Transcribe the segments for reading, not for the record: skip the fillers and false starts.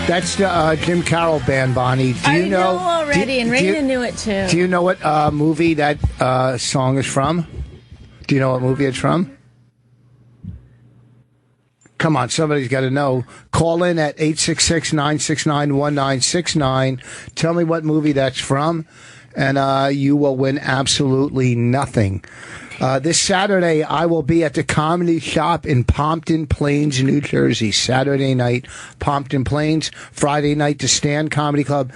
That's the Jim Carroll band, Bonnie. Do you I know already, and Reyna knew it too. Do you know what movie that song is from? Do you know what movie it's from? Come on, somebody's got to know. Call in at 866-969-1969. Tell me what movie that's from, and you will win absolutely nothing. This Saturday, I will be at the Comedy Shop in Pompton Plains, New Jersey. Saturday night, Pompton Plains. Friday night, the Stand Comedy Club.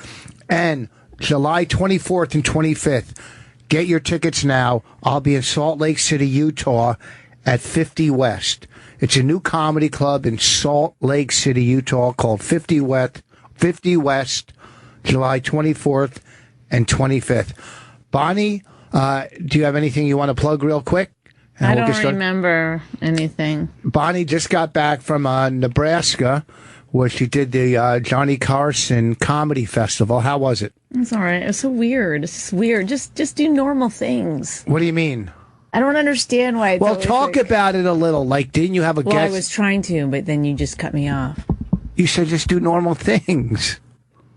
And July 24th and 25th. Get your tickets now. I'll be in Salt Lake City, Utah at 50 West. It's a new comedy club in Salt Lake City, Utah called 50 West, July 24th and 25th. Bonnie, do you have anything you want to plug real quick? And I don't remember anything. Bonnie just got back from Nebraska, where she did the Johnny Carson Comedy Festival. How was it? It's all right. It's so weird. It's weird. Just do normal things. What do you mean? I don't understand why. Well, talk about it a little. Like, didn't you have a guest? Well, I was trying to, but then you just cut me off. You said just do normal things.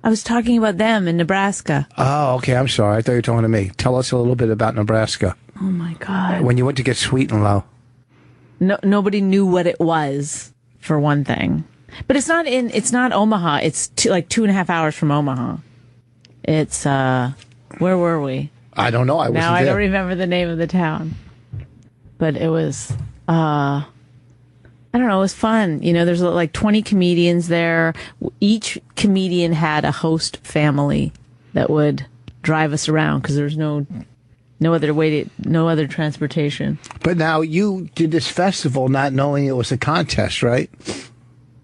I was talking about them in Nebraska. Oh, okay. I'm sorry. I thought you were talking to me. Tell us a little bit about Nebraska. Oh, my God. When you went to get Sweet and Low. No, nobody knew what it was, for one thing. But it's not Omaha. It's like 2.5 hours from Omaha. It's, where were we? I don't know. I wasn't there. I don't remember the name of the town. But it was, I don't know, it was fun. You know, there's like 20 comedians there. Each comedian had a host family that would drive us around because there's no other transportation. But now you did this festival not knowing it was a contest, right?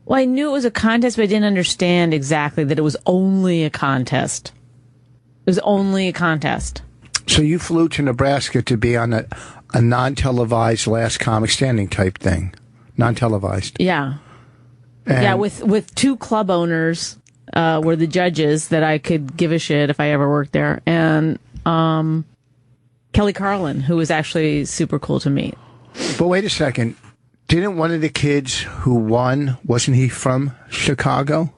Well, I knew it was a contest, but I didn't understand exactly that it was only a contest. It was only a contest. So you flew to Nebraska to be on a non-televised Last Comic Standing type thing. Non-televised. Yeah. Yeah, with two club owners were the judges that I could give a shit if I ever worked there. And Kelly Carlin, who was actually super cool to meet. But wait a second. Didn't one of the kids who won, wasn't he from Chicago?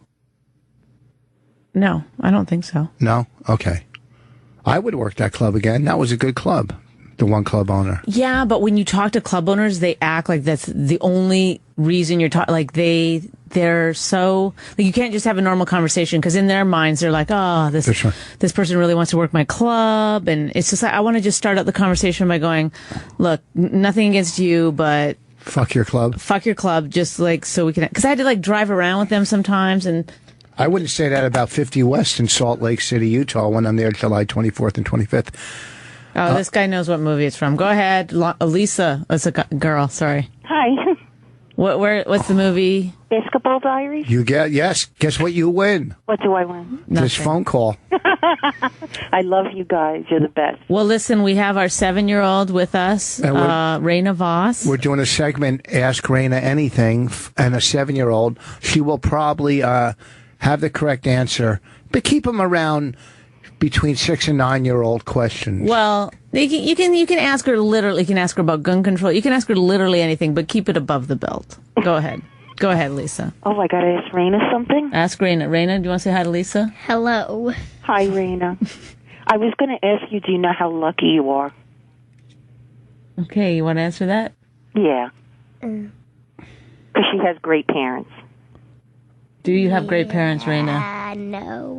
No, I don't think so. No? Okay. I would work that club again. That was a good club. The one club owner. Yeah, but when you talk to club owners, they act like that's the only reason you're talking. Like they're so like you can't just have a normal conversation because in their minds they're like, oh, this person really wants to work my club, and it's just like I want to just start out the conversation by going, look, nothing against you, but fuck your club. Fuck your club, just like so we can. Because I had to like drive around with them sometimes, and I wouldn't say that about 50 West in Salt Lake City, Utah, when I'm there July 24th and 25th. Oh, this guy knows what movie it's from. Go ahead, Lisa. It's a girl. Sorry. Hi. What's the movie? Basketball Diaries. You yes. Guess what you win? What do I win? This phone call. I love you guys. You're the best. Well, listen, we have our 7-year-old with us, Reyna Vos. We're doing a segment, Ask Raina Anything, and a 7-year-old. She will probably have the correct answer, but keep them around between 6 and 9-year-old questions. Well, you can ask her literally. You can ask her about gun control. You can ask her literally anything, but keep it above the belt. Go ahead. Go ahead, Lisa. Oh, I got to ask Raina something? Ask Raina. Raina, do you want to say hi to Lisa? Hello. Hi, Raina. I was going to ask you, do you know how lucky you are? Okay, you want to answer that? Yeah. Because she has great parents. Do you have great parents, Raina? No.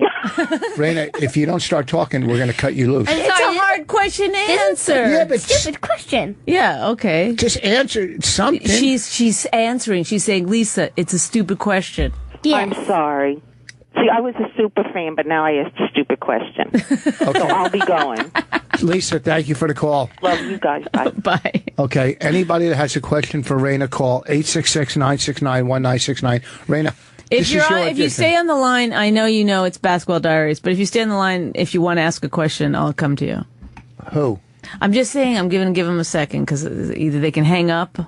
Raina, if you don't start talking, we're going to cut you loose. I'm sorry, it's a hard question to answer. Yeah, but stupid question. Yeah, okay. Just answer something. She's answering. She's saying, Lisa, it's a stupid question. Yes. I'm sorry. See, I was a super fan, but now I asked a stupid question. Okay. So I'll be going. Lisa, thank you for the call. Love you guys. Bye. Bye. Okay, anybody that has a question for Raina, call 866-969-1969. Raina, if you stay on the line, I know you know it's Basketball Diaries, but if you stay on the line, if you want to ask a question, I'll come to you. Who? I'm just saying I'm going to give them a second because either they can hang up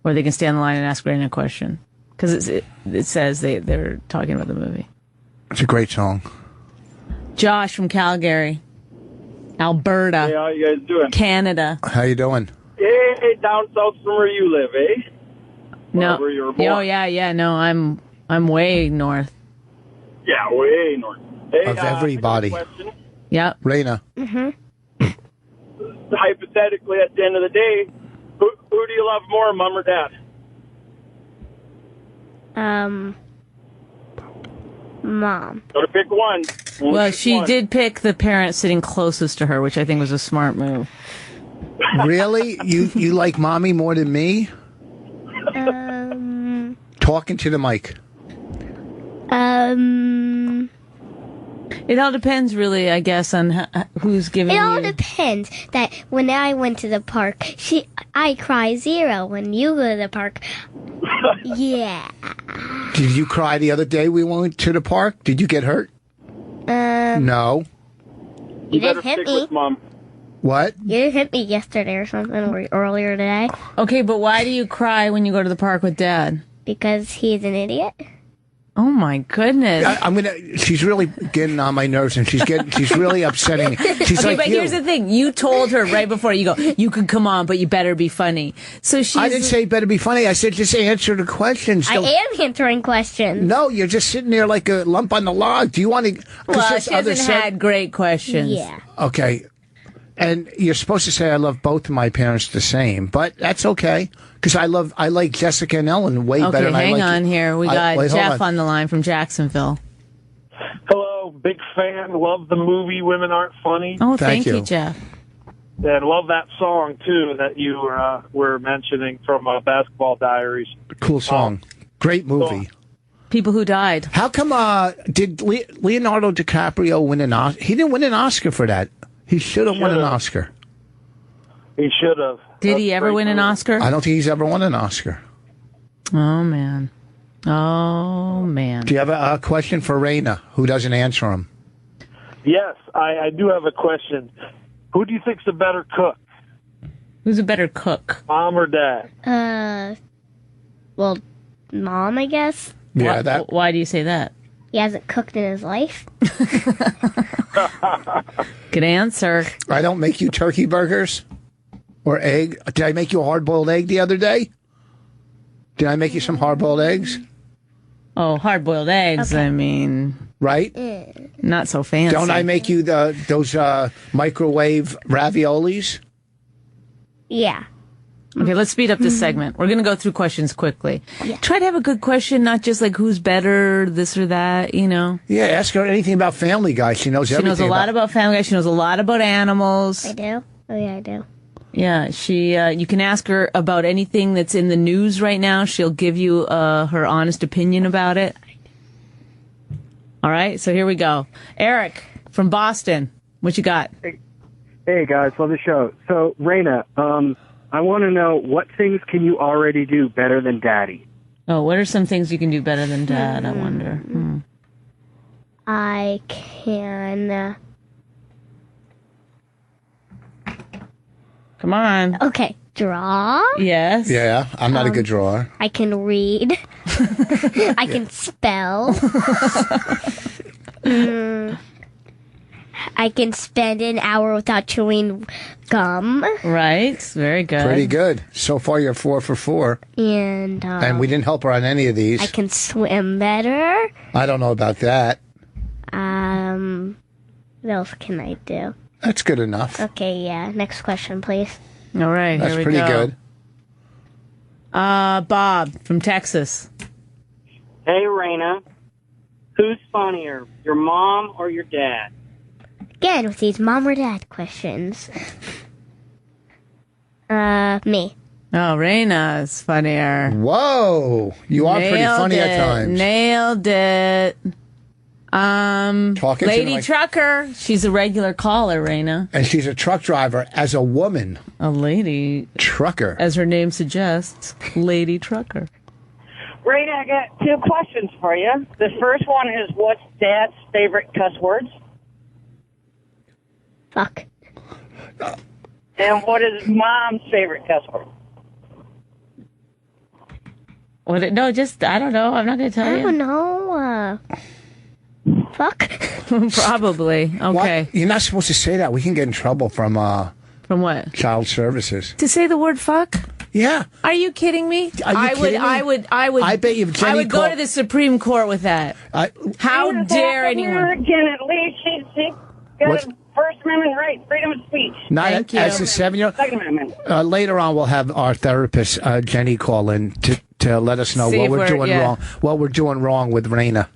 or they can stay on the line and ask Raina a question because it says they're talking about the movie. It's a great song. Josh from Calgary, Alberta. Hey, how you guys doing? Canada. How you doing? Hey, down south from where you live, eh? No. Where you were born. Oh, yeah. No, I'm way north. Yeah, way north. Hey, Of everybody. I got a question. Yep. Raina. Hypothetically, at the end of the day, who do you love more, mom or dad? Mom. Got to pick one. Well, Pick she one. did pick the parent sitting closest to her, which I think was a smart move. Really? You like mommy more than me? Talking to the mic. It all depends, really, I guess, on who's giving It all you. depends. That when I went to the park, I cry 0. When you go to the park, yeah. Did you cry the other day we went to the park? Did you get hurt? No. You better didn't hit stick me. with mom. What? You didn't hit me yesterday or something, or earlier today, Okay, but why do you cry when you go to the park with Dad? because he's an idiot. Oh my goodness. She's really getting on my nerves, and she's really upsetting me. She's Okay, like but you. here's the thing. You told her right before you go, you can come on, but you better be funny. So she's... I didn't say better be funny. I said just answer the questions. I am answering questions. No, you're just sitting there like a lump on the log. Do you want to? Well, she hasn't had great questions. Yeah. Okay. And you're supposed to say I love both of my parents the same, but that's okay because I like Jessica and Ellen way better. Okay, than I hang like on here. We got wait, hold Jeff on the line from Jacksonville. Hello, big fan. Love the movie Women Aren't Funny. Oh, Thank thank you, you. Jeff. And love that song, too, that you were mentioning from Basketball Diaries. Cool song, great movie. People who died. How come? Did Leonardo DiCaprio win an Oscar? He didn't win an Oscar for that. He should have won an Oscar. He should have. Did he ever win an Oscar? I don't think he's ever won an Oscar. Oh, man. Oh, man. Do you have a question for Reyna, who doesn't answer him? Yes, I do have a question. Who do you think's the better cook, Who's a better cook? mom or dad? Well, Mom, I guess. Yeah, Why do you say that? He hasn't cooked in his life. Good answer. I don't make you turkey burgers or egg. Did I make you a hard-boiled egg the other day? Did I make you some hard-boiled eggs? Oh, hard-boiled eggs. Okay. I mean, Right? not so fancy. Don't I make you those microwave raviolis? Yeah. Okay, let's speed up this segment. We're going to go through questions quickly. Yeah. Try to have a good question, not just like who's better, this or that, you know. Yeah, ask her anything about Family Guy. She knows She everything. knows a lot about Family Guy. She knows a lot about animals. I do? Oh, yeah, I do. Yeah, you can ask her about anything that's in the news right now. She'll give you her honest opinion about it. All right, so here we go. Eric from Boston, what you got? Hey guys, love the show. So Raina, I want to know what things can you already do better than Daddy? Oh, what are some things you can do better than Dad, I wonder? I can... Come on. Okay, draw. Yes. Yeah, I'm not a good drawer. I can read. I can spell. I can spend an hour without chewing gum. Right, very good. Pretty good. So far, you're 4 for 4. And We didn't help her on any of these. I can swim better. I don't know about that. What else can I do? That's good enough. Okay, yeah. Next question, please. All right, That's here we pretty go. good. Bob from Texas. Hey, Raina. Who's funnier, your mom or your dad? Again, with these mom or dad questions. Me. Oh, Raina is funnier. Whoa, you are pretty Nailed funny it. at times. Nailed it. Talking to Lady the mic. Trucker. She's a regular caller, Raina. And she's a truck driver as a woman. A lady, Trucker. as her name suggests. Lady Trucker. Raina, I got 2 questions for you. The first one is, what's Dad's favorite cuss words? Fuck. And what is Mom's favorite cuss word? What? No, just, I don't know. I'm not going to tell I you. don't know. Fuck. Probably. Okay. What? You're not supposed to say that. We can get in trouble from From what? child services. To say the word fuck? Yeah. Are you kidding me? Are you kidding me? I bet you if Jenny I would go called- to the Supreme Court with that. How dare anyone? American, at least she got What's- a First Amendment right, freedom of speech. Not Thank you. as a 7-year-old. Second Amendment. Later on, we'll have our therapist, Jenny, call in to let us know See what if we're doing yeah. wrong. What we're doing wrong with Raina.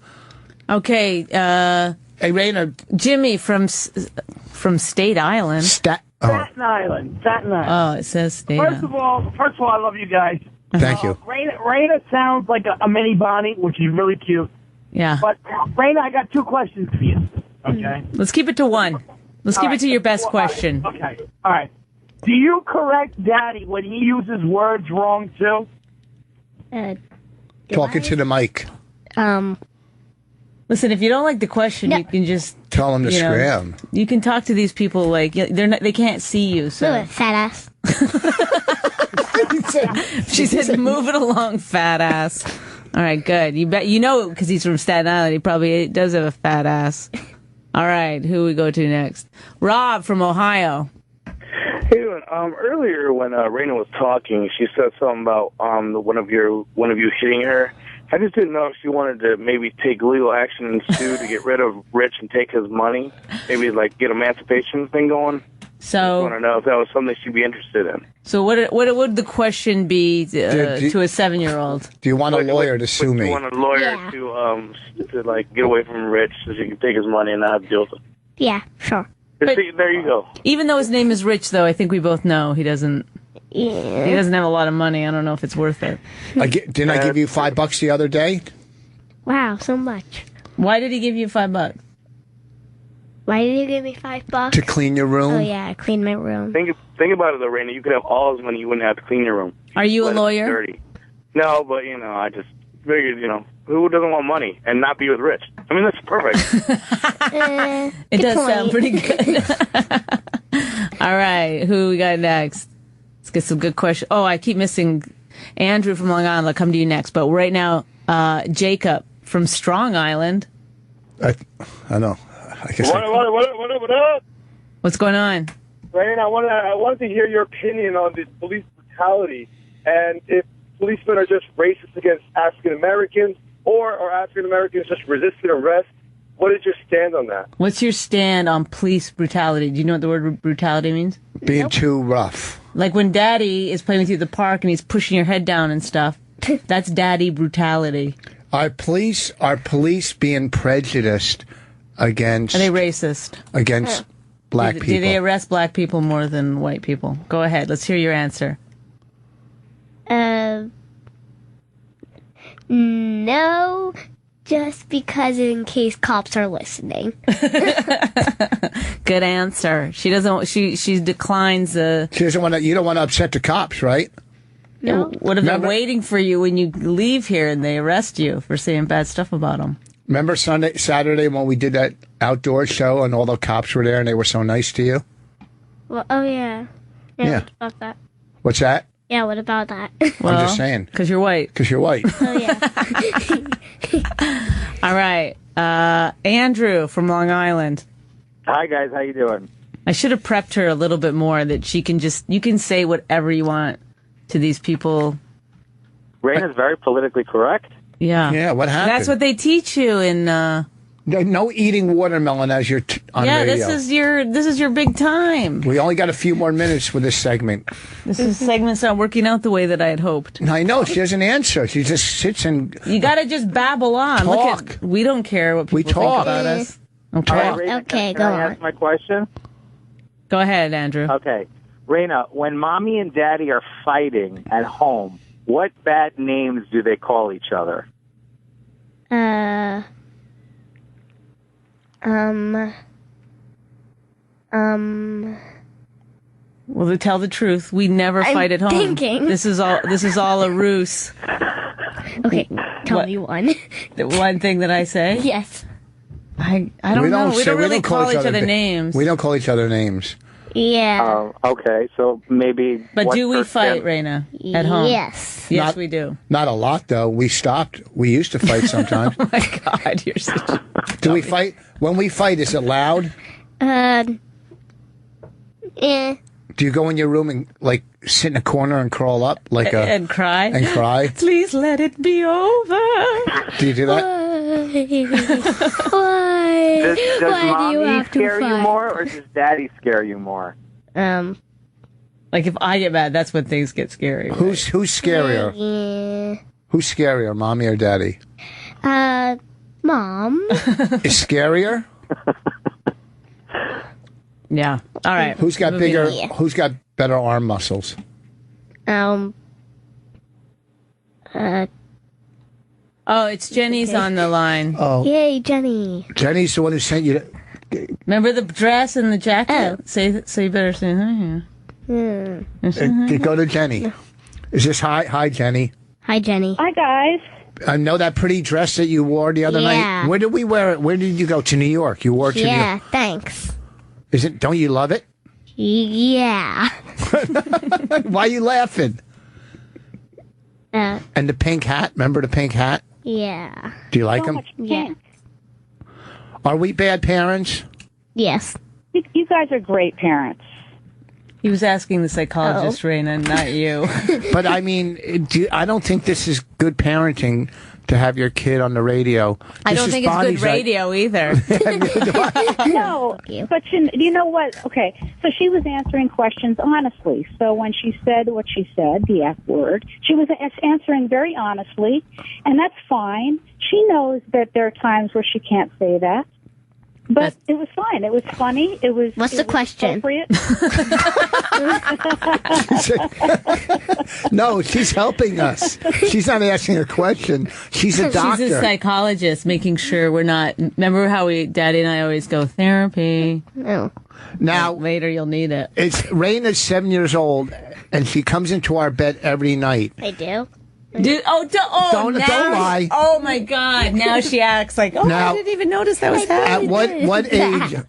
Okay, Hey, Raina. Jimmy from State Island. Staten Island. Oh, it says State First Island. of all, I love you guys. Thank you. Raina sounds like a mini Bonnie, which is really cute. Yeah. But Raina, I got 2 questions for you. Okay. Let's keep it to one. Let's keep it to your best question. Okay. All right. Do you correct Daddy when he uses words wrong too? Talking to the mic. Listen, if you don't like the question, you can just Tell him to scram. You can talk to these people like they can't see you. So Fat ass. she said, "Move it along, fat ass." All right, good. You bet you know because he's from Staten Island. He probably does have a fat ass. All right, who we go to next? Rob from Ohio. Hey, earlier when Reyna was talking, she said something about one of you hitting her. I just didn't know if she wanted to maybe take legal action and sue to get rid of Rich and take his money. Maybe like get emancipation thing going. So I want to know if that was something she'd be interested in. So what would the question be to a 7-year-old? Do you want a lawyer to sue Do me? you want a lawyer to like get away from Rich so she can take his money and not have to deal with it? Yeah, sure. See, there you go. Even though his name is Rich, though, I think we both know he doesn't. Yeah. He doesn't have a lot of money. I don't know if it's worth it. Didn't I give you $5 the other day? Wow, so much. Why did he give you $5? Why did you give me $5? To clean your room? Oh yeah, I cleaned my room. Think about it though, Raina. You could have all his money. You wouldn't have to clean your room. Are you a Let it be lawyer? dirty. No, but I just figured, who doesn't want money and not be with Rich? I mean, that's perfect. It does sound pretty good. All right, who we got next? Let's get some good questions. Oh, I keep missing Andrew from Long Island. I'll come to you next. But right now, Jacob from Strong Island. I know. I guess What up? What's going on? Raina, I wanted to hear your opinion on the police brutality and if policemen are just racist against African Americans or are African Americans just resisting arrest. What is your stand on that? What's your stand on police brutality? Do you know what the word brutality means? Being too rough. Like when Daddy is playing with you at the park and he's pushing your head down and stuff. That's Daddy brutality. Are police being prejudiced against? Are they racist? Against black people? Do they arrest black people more than white people? Go ahead. Let's hear your answer. No, just because in case cops are listening. Good answer. She doesn't. She declines. She doesn't want to. You don't want to upset the cops, right? No. What if they're waiting for you when you leave here and they arrest you for saying bad stuff about them? Remember Saturday when we did that outdoor show and all the cops were there and they were so nice to you? Well, oh yeah. Yeah. What about that? What's that? Yeah, what about that? Well, I'm just saying. Because you're white. Because you're white. Oh yeah. All right. Andrew from Long Island. Hi guys, how you doing? I should have prepped her a little bit more that she can you can say whatever you want to these people. Raina's very politically correct. Yeah. Yeah, what happened? That's what they teach you in no eating watermelon as you're on radio. this is your big time. We only got a few more minutes for this segment. This segment's not working out the way that I had hoped. I know, she doesn't answer. She just sits and You got to just babble on. Talk. We don't care what people think about us. Okay. All right, Raina, Okay, can go I on. ask my question? Go ahead, Andrew. Okay. Raina, when mommy and daddy are fighting at home, what bad names do they call each other? Well, to tell the truth, we never I'm fight at home. thinking. This is all a ruse. Okay, tell What? me one. The one thing that I say? Yes. I don't know. We don't really call each other names. We don't call each other names. Yeah. Okay, so maybe... But what do we person- fight, Raina, at home? Yes. Yes, Not- we do. Not a lot, though. We stopped. We used to fight sometimes. Oh, my God. You're such a... Do we fight? When we fight, is it loud? Eh. Do you go in your room and like sit in a corner and crawl up like and cry? And cry? Please let it be over. Do you do that? Why? Does Why do you mommy have to scare you fight? more, or does daddy scare you more? Like if I get mad, that's when things get scary. Right? Who's scarier? Yeah. Who's scarier, mommy or daddy? Mom. Is scarier? Yeah. All right. Who's got Moving bigger? on. Who's got better arm muscles? Oh, it's Jenny's on the line. Oh, Yay, Jenny. Jenny's the one who sent you. Remember the dress and the jacket? So you better say hi. Go to Jenny. Is this hi, Jenny? Hi, Jenny. Hi, guys. I know that pretty dress that you wore the other Yeah. night. Where did we wear it? Where did you go? To New York. You wore it to New Yeah, York. thanks. Is it? Don't you love it? Yeah. Why are you laughing? And the pink hat. Remember the pink hat? Yeah. Do you like them? Yeah. Are we bad parents? Yes. You guys are great parents. He was asking the psychologist, Raina, not you. But I mean, I don't think this is good parenting to have your kid on the radio. I don't think it's good radio either. No, but you know what? Okay, so she was answering questions honestly. So when she said what she said, the F word, she was answering very honestly, and that's fine. She knows that there are times where she can't say that. But it was fine. It was funny. It was. What's the question? Appropriate. No, she's helping us. She's not asking a question. She's a doctor. She's a psychologist, making sure we're not. Remember how Daddy and I always go therapy? No. Now later you'll need it. It's Raina's 7 years old, and she comes into our bed every night. I do. Don't lie. Oh my God! Now she acts like, Now- I didn't even notice that was happening.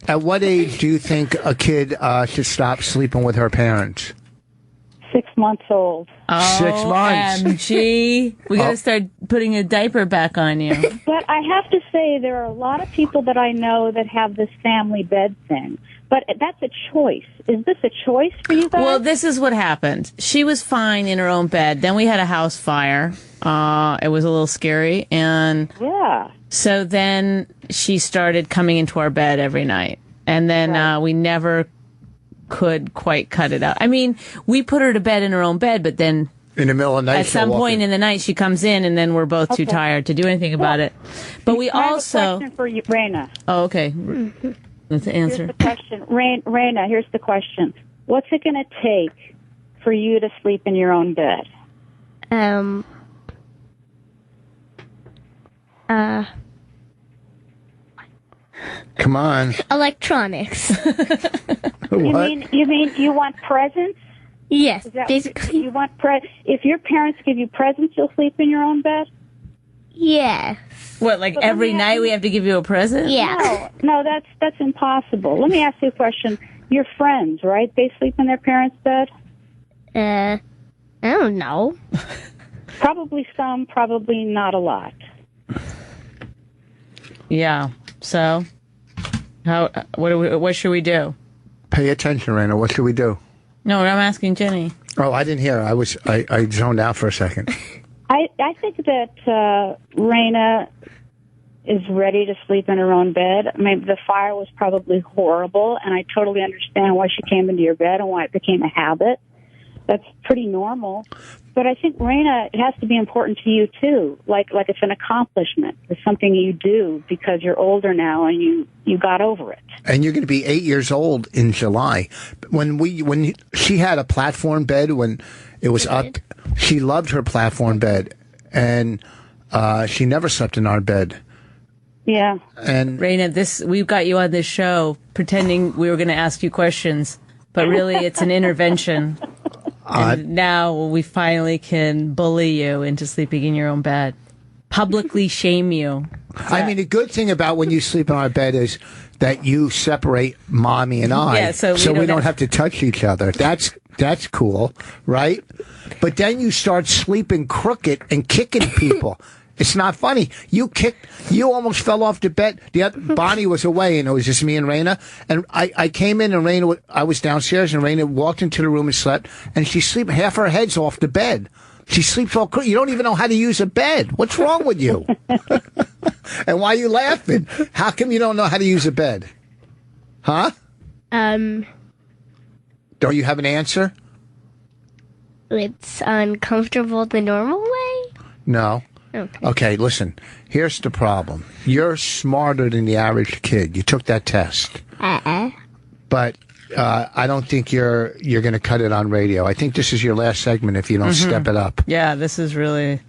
At what age do you think a kid should stop sleeping with her parents? 6 months old. 6 months. OMG. We got to start putting a diaper back on you. But I have to say, there are a lot of people that I know that have this family bed thing. But that's a choice. Is this a choice for you guys? Well, this is what happened. She was fine in her own bed. Then we had a house fire. It was a little scary. And yeah. So then she started coming into our bed every night. And then we never could quite cut it out. I mean, we put her to bed in her own bed, but then in the middle of the night, at some point in the night, she comes in, and then we're both too tired to do anything about it. But we I have also. a question for you, Raina. Oh, okay. Let's answer. Here's the question. Raina, here's the question. What's it going to take for you to sleep in your own bed? Come on. Electronics. You mean you want presents? Yes, Is that basically. you want if your parents give you presents, you'll sleep in your own bed? Yes. What, like But let every me night ask we have to give you a present? Yeah. No, that's impossible. Let me ask you a question. Your friends, right? They sleep in their parents' bed? I don't know. Probably some, probably not a lot. Yeah. So, what should we do? Pay attention, Raina. What should we do? No, I'm asking Jenny. Oh, I didn't hear. I zoned out for a second. I think that Raina is ready to sleep in her own bed. I mean, the fire was probably horrible, and I totally understand why she came into your bed and why it became a habit. That's pretty normal. But I think, Raina, it has to be important to you, too. Like it's an accomplishment. It's something you do because you're older now and you got over it. And you're going to be 8 years old in July. When she had a platform bed when it was up, she loved her platform bed, and she never slept in our bed. Yeah. And Raina, we've got you on this show pretending we were going to ask you questions, but really it's an intervention. And now we finally can bully you into sleeping in your own bed, publicly shame you. I mean, the good thing about when you sleep in our bed is that you separate mommy and I, Yeah, so we we don't don't have to touch each other. That's cool, right? But then you start sleeping crooked and kicking people. It's not funny. You almost fell off the bed. Bonnie was away, and it was just me and Raina. And I came in, and Raina, I was downstairs, and Raina walked into the room and slept, and she slept, half her head's off the bed. She sleeps all You don't even know how to use a bed. What's wrong with you? And why are you laughing? How come you don't know how to use a bed? Huh? Don't you have an answer? It's uncomfortable the normal way? No. Okay, listen. Here's the problem. You're smarter than the average kid. You took that test. But I don't think you're going to cut it on radio. I think this is your last segment if you don't step it up. Yeah, this is really...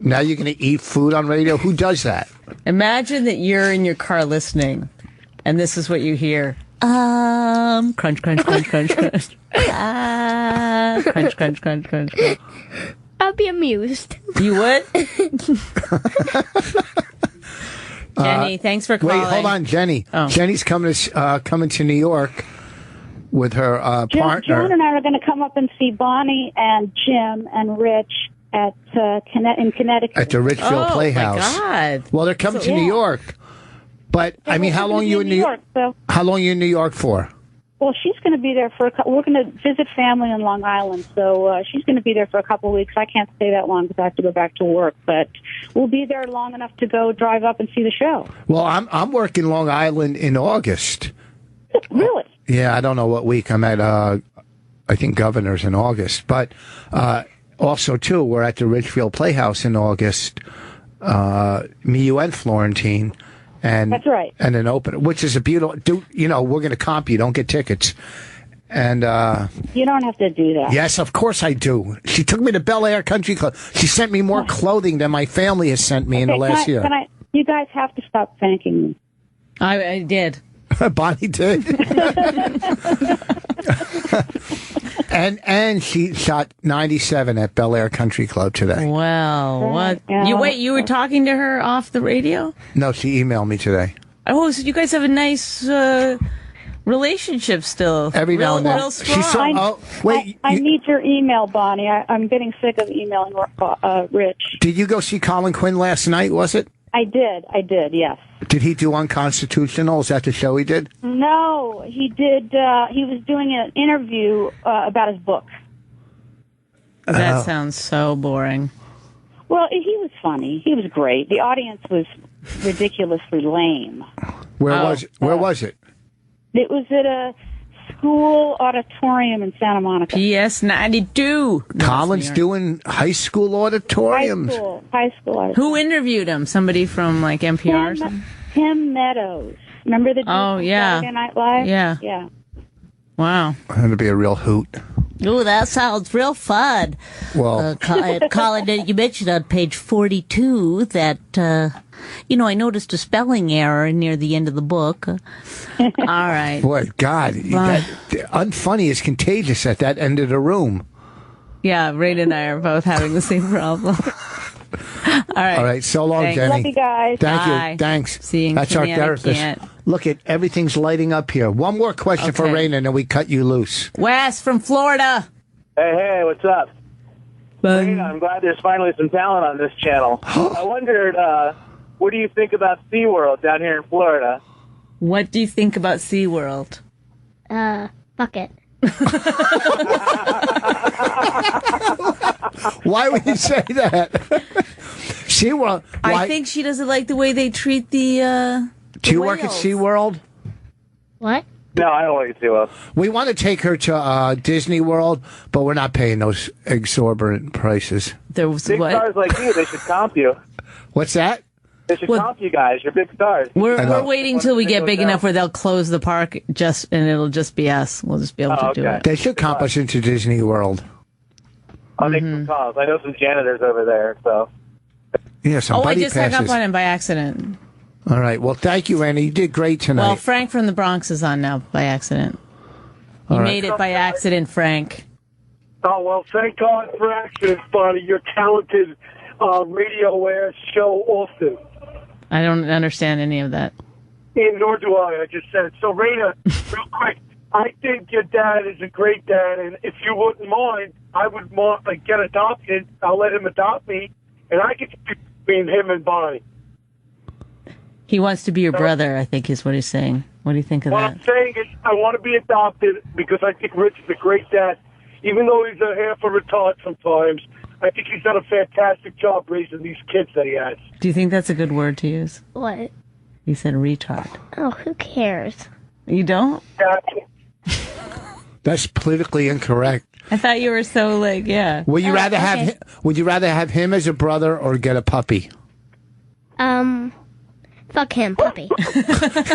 Now you're going to eat food on radio? Who does that? Imagine that you're in your car listening, and this is what you hear. Crunch, crunch, crunch, crunch, crunch. Crunch, crunch, crunch, crunch. I'll be amused. You would? Jenny, thanks for calling. Wait, hold on, Jenny. Oh. Jenny's coming to New York with her partner. John and I are going to come up and see Bonnie and Jim and Rich in Connecticut. At the Richfield Playhouse. Oh, my God. Well, they're coming to New York. But, I mean, how long are you in New York? How long are you in New York for? Well, she's going to be there for we're going to visit family in Long Island, so she's going to be there for a couple of weeks. I can't stay that long because I have to go back to work, but we'll be there long enough to go drive up and see the show. Well, I'm working Long Island in August. Really? Yeah, I don't know what week. I'm at, I think, Governor's in August. But also, too, we're at the Richfield Playhouse in August. Me, you, and Florentine. And that's right. And an open, which is a beautiful. We're going to comp you. Don't get tickets. And you don't have to do that. Yes, of course I do. She took me to Bel Air Country Club. She sent me more clothing than my family has sent me in the last year. You guys have to stop thanking me. I did. Bonnie did. And she shot 97 at Bel Air Country Club today. Well, what? You were talking to her off the radio? No, she emailed me today. Oh, so you guys have a nice relationship still. Every now and then. Real strong. I need your email, Bonnie. I'm getting sick of emailing Rich. Did you go see Colin Quinn last night, was it? I did, yes. Did he do Unconstitutional? Is that the show he did? No, he did. He was doing an interview about his book. That sounds so boring. Well, he was funny. He was great. The audience was ridiculously lame. Where was it? It was at a school auditorium in Santa Monica. PS 92. Colin's doing high school auditoriums. High school auditorium. Who interviewed him? Somebody from like NPR or something? Tim Meadows. Remember the dude from Saturday Night Live? Yeah. Wow. That'd be a real hoot. Oh, that sounds real fun. Well, Colin, you mentioned on page 42 that, I noticed a spelling error near the end of the book. All right. Boy, God, unfunny is contagious at that end of the room. Yeah, Raina and I are both having the same problem. All right. So long, Thanks. Jenny. Love you guys. Thank you. Thanks. That's our therapist. Look at everything's lighting up here. One more question for Raina, and then we cut you loose. Wes from Florida. Hey, what's up? Raina, I'm glad there's finally some talent on this channel. I wondered, what do you think about SeaWorld down here in Florida? What do you think about SeaWorld? Fuck it. Why would you say that? SeaWorld. I think she doesn't like the way they treat the Do you work at SeaWorld? What? No, I don't work at SeaWorld. We want to take her to Disney World, but we're not paying those exorbitant prices. There was big stars like you, they should comp you. What's that? They should comp you guys. You're big stars. We're waiting till we get big enough where they'll close the park and it'll just be us. We'll just be able to do it. They should comp us into Disney World. I'll make some calls. I know some janitors over there, so. Yeah, some I buddy just passes. hung up on him by accident. All right. Well, thank you, Randy. You did great tonight. Well, Frank from the Bronx is on now by accident. You made it by accident, Frank. Oh, well, thank God for accidents, Bonnie. You're talented radio air show often. I don't understand any of that. And nor do I. I just said it. So, Raina, real quick, I think your dad is a great dad, and if you wouldn't mind, I would get adopted. I'll let him adopt me, and I get to be between him and Bonnie. He wants to be your brother, I think is what he's saying. What do you think of What that? I'm saying is I want to be adopted because I think Rich is a great dad. Even though he's a half a retard sometimes, I think he's done a fantastic job raising these kids that he has. Do you think that's a good word to use? What? He said retard. Oh, who cares? You don't? That's politically incorrect. I thought you were so like, yeah. Would you rather have him as a brother or get a puppy? Fuck him, puppy.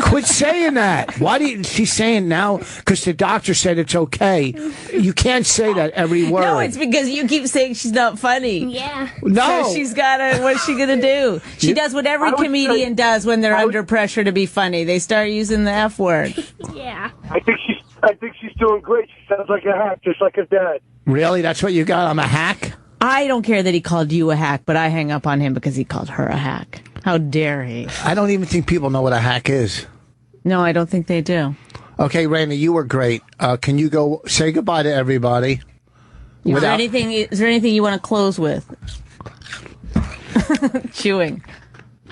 Quit saying that. Why do you, she's saying now? Because the doctor said it's okay. You can't say that every word. No, it's because you keep saying she's not funny. Yeah. No. So she's gotta, what's she gonna do? She does what every comedian does when they're under pressure to be funny. They start using the F word. Yeah. I think she's doing great. She sounds like a hack, just like her dad. Really? That's what you got? I'm a hack? I don't care that he called you a hack, but I hang up on him because he called her a hack. How dare he? I don't even think people know what a hack is. No, I don't think they do. Okay, Raina, you were great. Can you go say goodbye to everybody? Is there anything you want to close with? Chewing.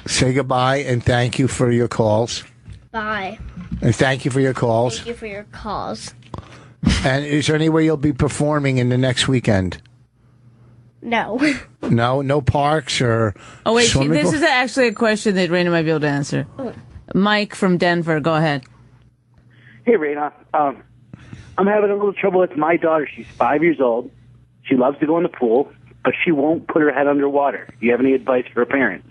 Say goodbye and thank you for your calls. Bye. And thank you for your calls. Thank you for your calls. And is there anywhere you'll be performing in the next weekend? No. No parks or Oh, wait, swimming this pool? is actually a question that Raina might be able to answer. Mike from Denver, go ahead. Hey, Raina. I'm having a little trouble with my daughter. She's 5 years old. She loves to go in the pool, but she won't put her head underwater. Do you have any advice for her parents?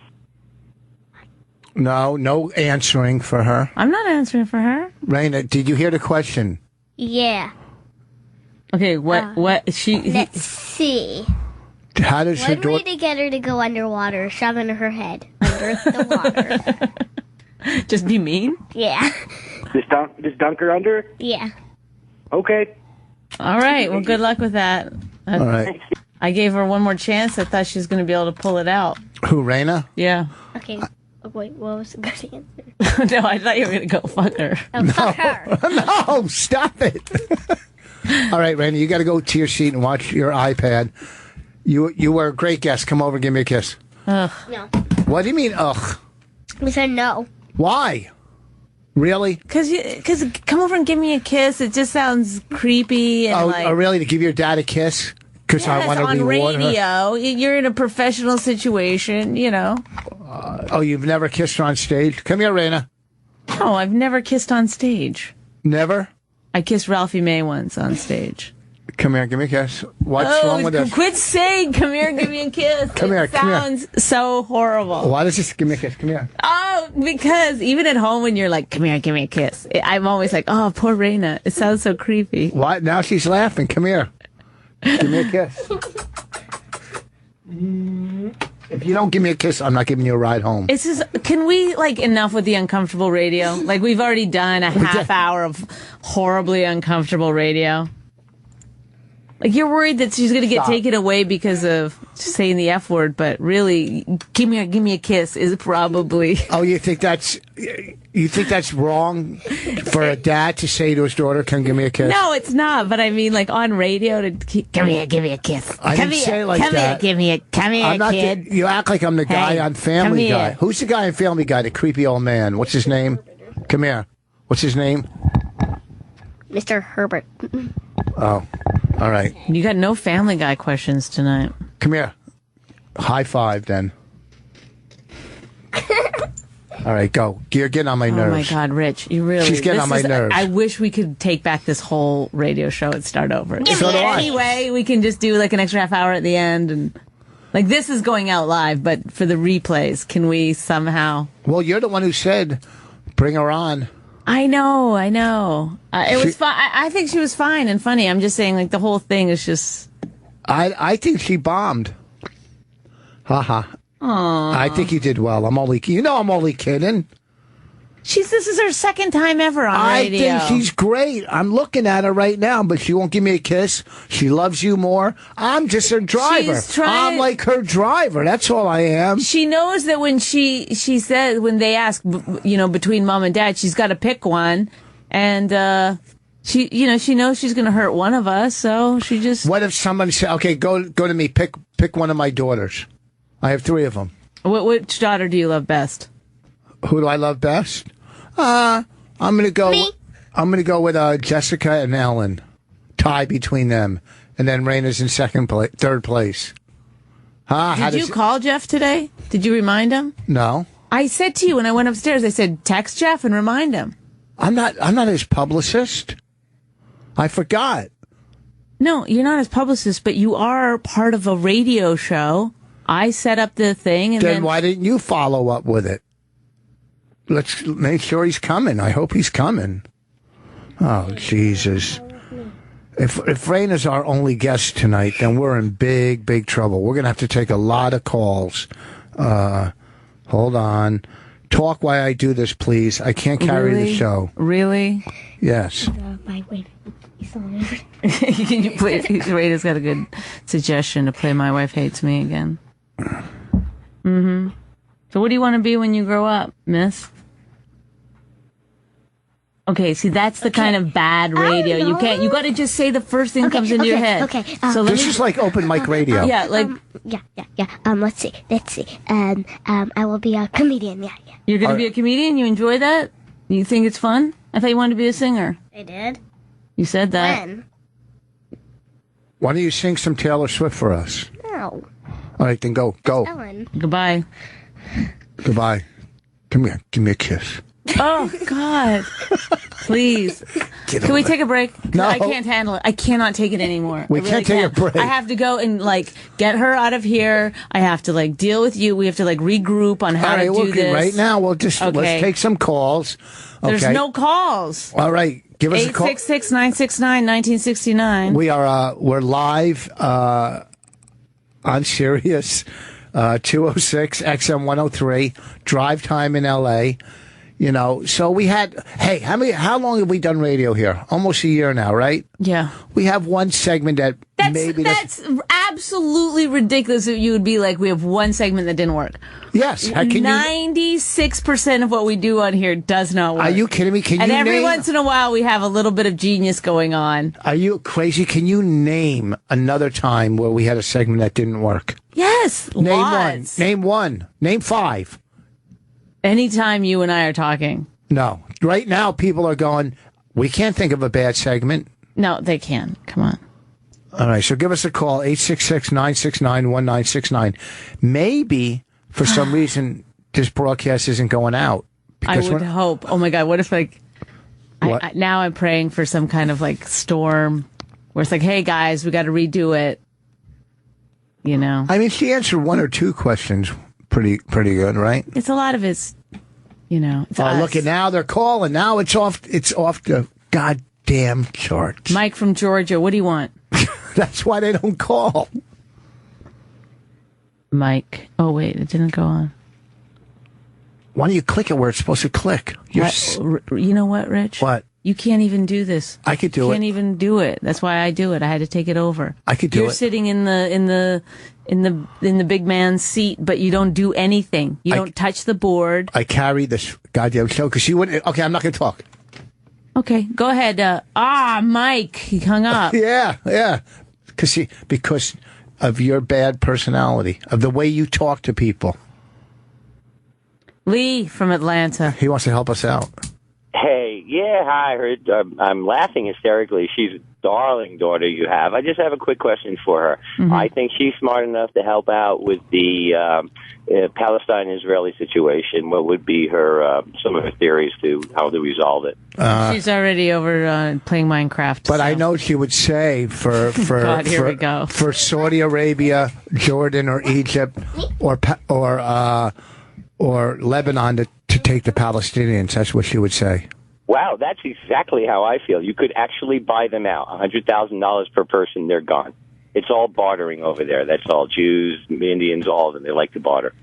No answering for her. I'm not answering for her. Raina, did you hear the question? Yeah. Okay, what Let's see. How does her One way daughter... to get her to go underwater, shoving her head under the water. Just be mean? Yeah. Just dunk her under? Yeah. Okay. All right, well, good luck with that. All right. I gave her one more chance. I thought she was going to be able to pull it out. Who, Raina? Yeah. Okay. Oh, wait, what was the good answer? No, I thought you were going to go fuck her. Oh, fuck her. No, stop it. All right, Raina, you got to go to your seat and watch your iPad. You were a great guest. Come over and give me a kiss. Ugh. No. What do you mean, ugh? We said no. Why? Really? Because come over and give me a kiss. It just sounds creepy. And Oh, really? To give your dad a kiss? Because I want to on reward her? radio. You're in a professional situation, you know. Oh, you've never kissed her on stage? Come here, Raina. No, I've never kissed on stage. Never? I kissed Ralphie May once on stage. Come here, give me a kiss. What's wrong with this? Quit saying, come here, give me a kiss. Come here. Sounds so horrible. Why does this? Give me a kiss. Come here. Oh, because even at home when you're like, come here, give me a kiss. I'm always like, oh, poor Raina. It sounds so creepy. What? Now she's laughing. Come here. Give me a kiss. If you don't give me a kiss, I'm not giving you a ride home. It's just, can we, enough with the uncomfortable radio? We've already done a half hour of horribly uncomfortable radio. You're worried that she's going to get taken away because of saying the F word, but really, give me a kiss is probably. Oh, you think that's wrong for a dad to say to his daughter, "Come give me a kiss"? No, it's not. But I mean, on radio, to give me a kiss. I didn't say it like that. Come here, I'm not kid. you act like I'm the guy on Family come Guy. here. Who's the guy on Family Guy? The creepy old man. What's his name? Come here. What's his name? Mr. Herbert. Oh, all right. You got no Family Guy questions tonight. Come here. High five, then. All right, go. You're getting on my nerves. Oh my God, Rich, you really. She's getting on my nerves. I wish we could take back this whole radio show and start over. So do I. Anyway, we can just do an extra half hour at the end, and this is going out live, but for the replays, can we somehow? Well, you're the one who said, "Bring her on." I know. It was fine. I think she was fine and funny. I'm just saying, the whole thing is just. I think she bombed. Haha. I think you did well. I'm only kidding. This is her second time ever on radio. I think she's great. I'm looking at her right now, but she won't give me a kiss. She loves you more. I'm just her driver. I'm like her driver. That's all I am. She knows that when she said, when they ask, between mom and dad, she's got to pick one. And, she knows she's going to hurt one of us. So she just. What if somebody said, okay, go to me, pick one of my daughters. I have 3 of them. Which daughter do you love best? Who do I love best? I'm gonna go. Me. I'm gonna go with Jessica and Ellen. Tie between them, and then Reyna's in third place. Did you call Jeff today? Did you remind him? No. I said to you when I went upstairs. I said text Jeff and remind him. I'm not his publicist. I forgot. No, you're not his publicist, but you are part of a radio show. I set up the thing, and then why didn't you follow up with it? Let's make sure he's coming. I hope he's coming. Oh, Jesus. If Raina's our only guest tonight, then we're in big, big trouble. We're going to have to take a lot of calls. Hold on. Talk while I do this, please. I can't carry the show. Really? Yes. Can you play? Raina's got a good suggestion to play My Wife Hates Me again. Mm-hmm. So what do you want to be when you grow up, miss? Okay, see, that's the kind of bad radio. You can't. You got to just say the first thing that comes into your head. Okay. So this is like open mic radio. Yeah, like yeah. Let's see. I will be a comedian. Yeah. You're going to be a comedian. You enjoy that? You think it's fun? I thought you wanted to be a singer. I did. You said that. When? Why don't you sing some Taylor Swift for us? No. All right, then go. Ellen. Goodbye. Come here. Give me a kiss. Oh, God. Please. Can we take a break? No. I can't handle it. I cannot take it anymore. We can't take a break. I have to go and, get her out of here. I have to, deal with you. We have to, regroup on how to do this. Right now, let's take some calls. Okay. There's no calls. All right. Give us a call. 866-969-1969. We're live on Sirius 206 XM 103 drive time in LA. So we had, how long have we done radio here? Almost a year now, right? Yeah. We have one segment that's absolutely ridiculous that you would be like, we have one segment that didn't work. Yes. 96% of what we do on here does not work. Are you kidding me? And every once in a while we have a little bit of genius going on. Are you crazy? Can you name another time where we had a segment that didn't work? Yes. Name one. Name five. Anytime you and I are talking. No. Right now, people are going, we can't think of a bad segment. No, they can. Come on. All right. So give us a call, 866-969-1969. Maybe, for some reason, this broadcast isn't going out. I would hope. Oh, my God. What if, now I'm praying for some kind of, storm where it's hey, guys, we got to redo it. I mean, she answered one or two questions pretty good, right? It's a lot of it's, it's look at now they're calling. Now it's off the goddamn charts. Mike from Georgia, what do you want? That's why they don't call. Mike. Oh wait, it didn't go on. Why don't you click it where it's supposed to click? You know what, Rich? What? You can't even do this. I could do it. You can't even do it. That's why I do it. I had to take it over. I could do it. You're sitting in the big man's seat, but you don't do anything. You don't touch the board. I carry this goddamn show because she wouldn't. Okay, I'm not going to talk. Okay, go ahead. Mike, he hung up. Yeah. Because of your bad personality, of the way you talk to people. Lee from Atlanta. He wants to help us out. Hey, hi. I heard. I'm laughing hysterically. She's a darling daughter you have. I just have a quick question for her. Mm-hmm. I think she's smart enough to help out with the Palestine-Israeli situation. What would be her some of her theories to how to resolve it? She's already over playing Minecraft. But I know she would say for God, here we go. For Saudi Arabia, Jordan, or Egypt, or Lebanon to take the Palestinians. That's what she would say. Wow, that's exactly how I feel. You could actually buy them out. $100,000 per person, they're gone. It's all bartering over there. That's all. Jews, Indians, all of them. They like to barter.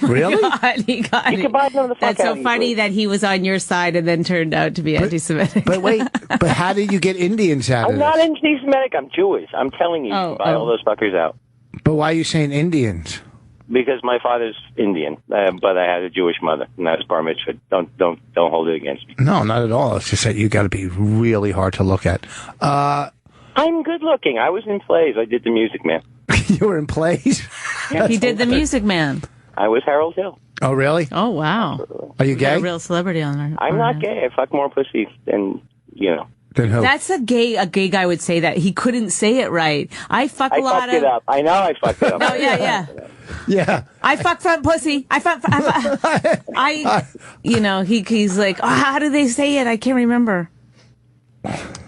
Really? You can buy them the fuck That's out so funny that he was on your side and then turned out to be anti-Semitic. But wait, how did you get Indians out of I'm this? not anti-Semitic. I'm Jewish. I'm telling you, you can buy all those fuckers out. But why are you saying Indians? Because my father's Indian, but I had a Jewish mother, and that was bar mitzvah. Don't hold it against me. No, not at all. It's just that you got to be really hard to look at. I'm good looking. I was in plays. I did The Music Man. You were in plays? He did The Music Man. I was Harold Hill. Oh, really? Oh, wow. Are you We got gay? a real celebrity on there. I'm not gay. I fuck more pussy than, Then who? That's a gay guy would say that. He couldn't say it right. I fuck a lot fucked it up. I know I fucked it up. Oh, yeah. Yeah. I fuck front pussy. He's like, oh, how do they say it? I can't remember.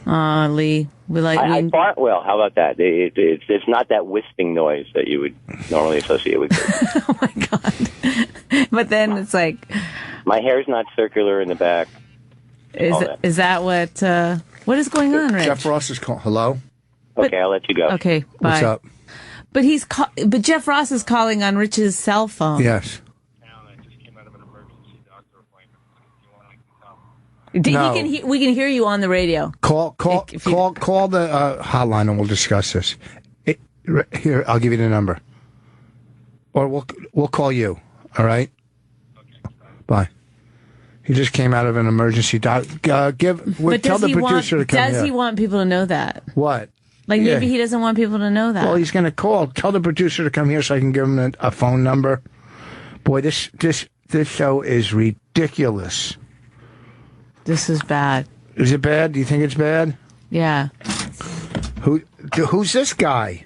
Lee, I fart well. How about that? It's not that wisping noise that you would normally associate with it. Oh my God! But then it's like my hair's not circular in the back. Is that what is going on, Rich? Jeff Ross is calling. Hello. Okay, I'll let you go. Okay, bye. What's up? But but Jeff Ross is calling on Rich's cell phone. Yes. No. We can hear you on the radio. Call the hotline and we'll discuss this. Here, I'll give you the number, or we'll call you. All right. Okay. Bye. He just came out of an emergency. Tell the producer to come here. Does he want people to know that? What? Maybe he doesn't want people to know that. Well, he's going to call. Tell the producer to come here so I can give him a phone number. Boy, this show is ridiculous. This is bad. Is it bad? Do you think it's bad? Yeah. Who's this guy?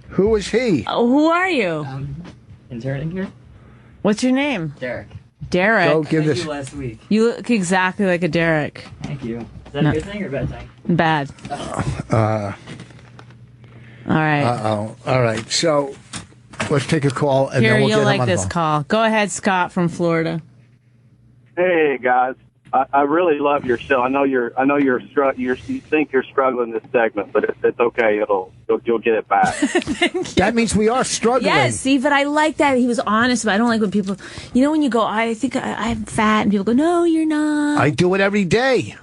Who is he? Who are you? Interning here. What's your name? Derek. Derek. Go give Thank you last week. You look exactly like a Derek. Thank you. Is that a good thing or a bad thing? Bad. All right. Uh-oh. All right. So let's take a call and Here, then we'll you'll get him like on the this phone. call. Go ahead, Scott from Florida. Hey guys, I really love your show. I know you think you're struggling this segment, but it's okay. You'll get it back. That means we are struggling. Yes, see, but I like that he was honest. But I don't like when people, when you go, I think I'm fat, and people go, no, you're not. I do it every day.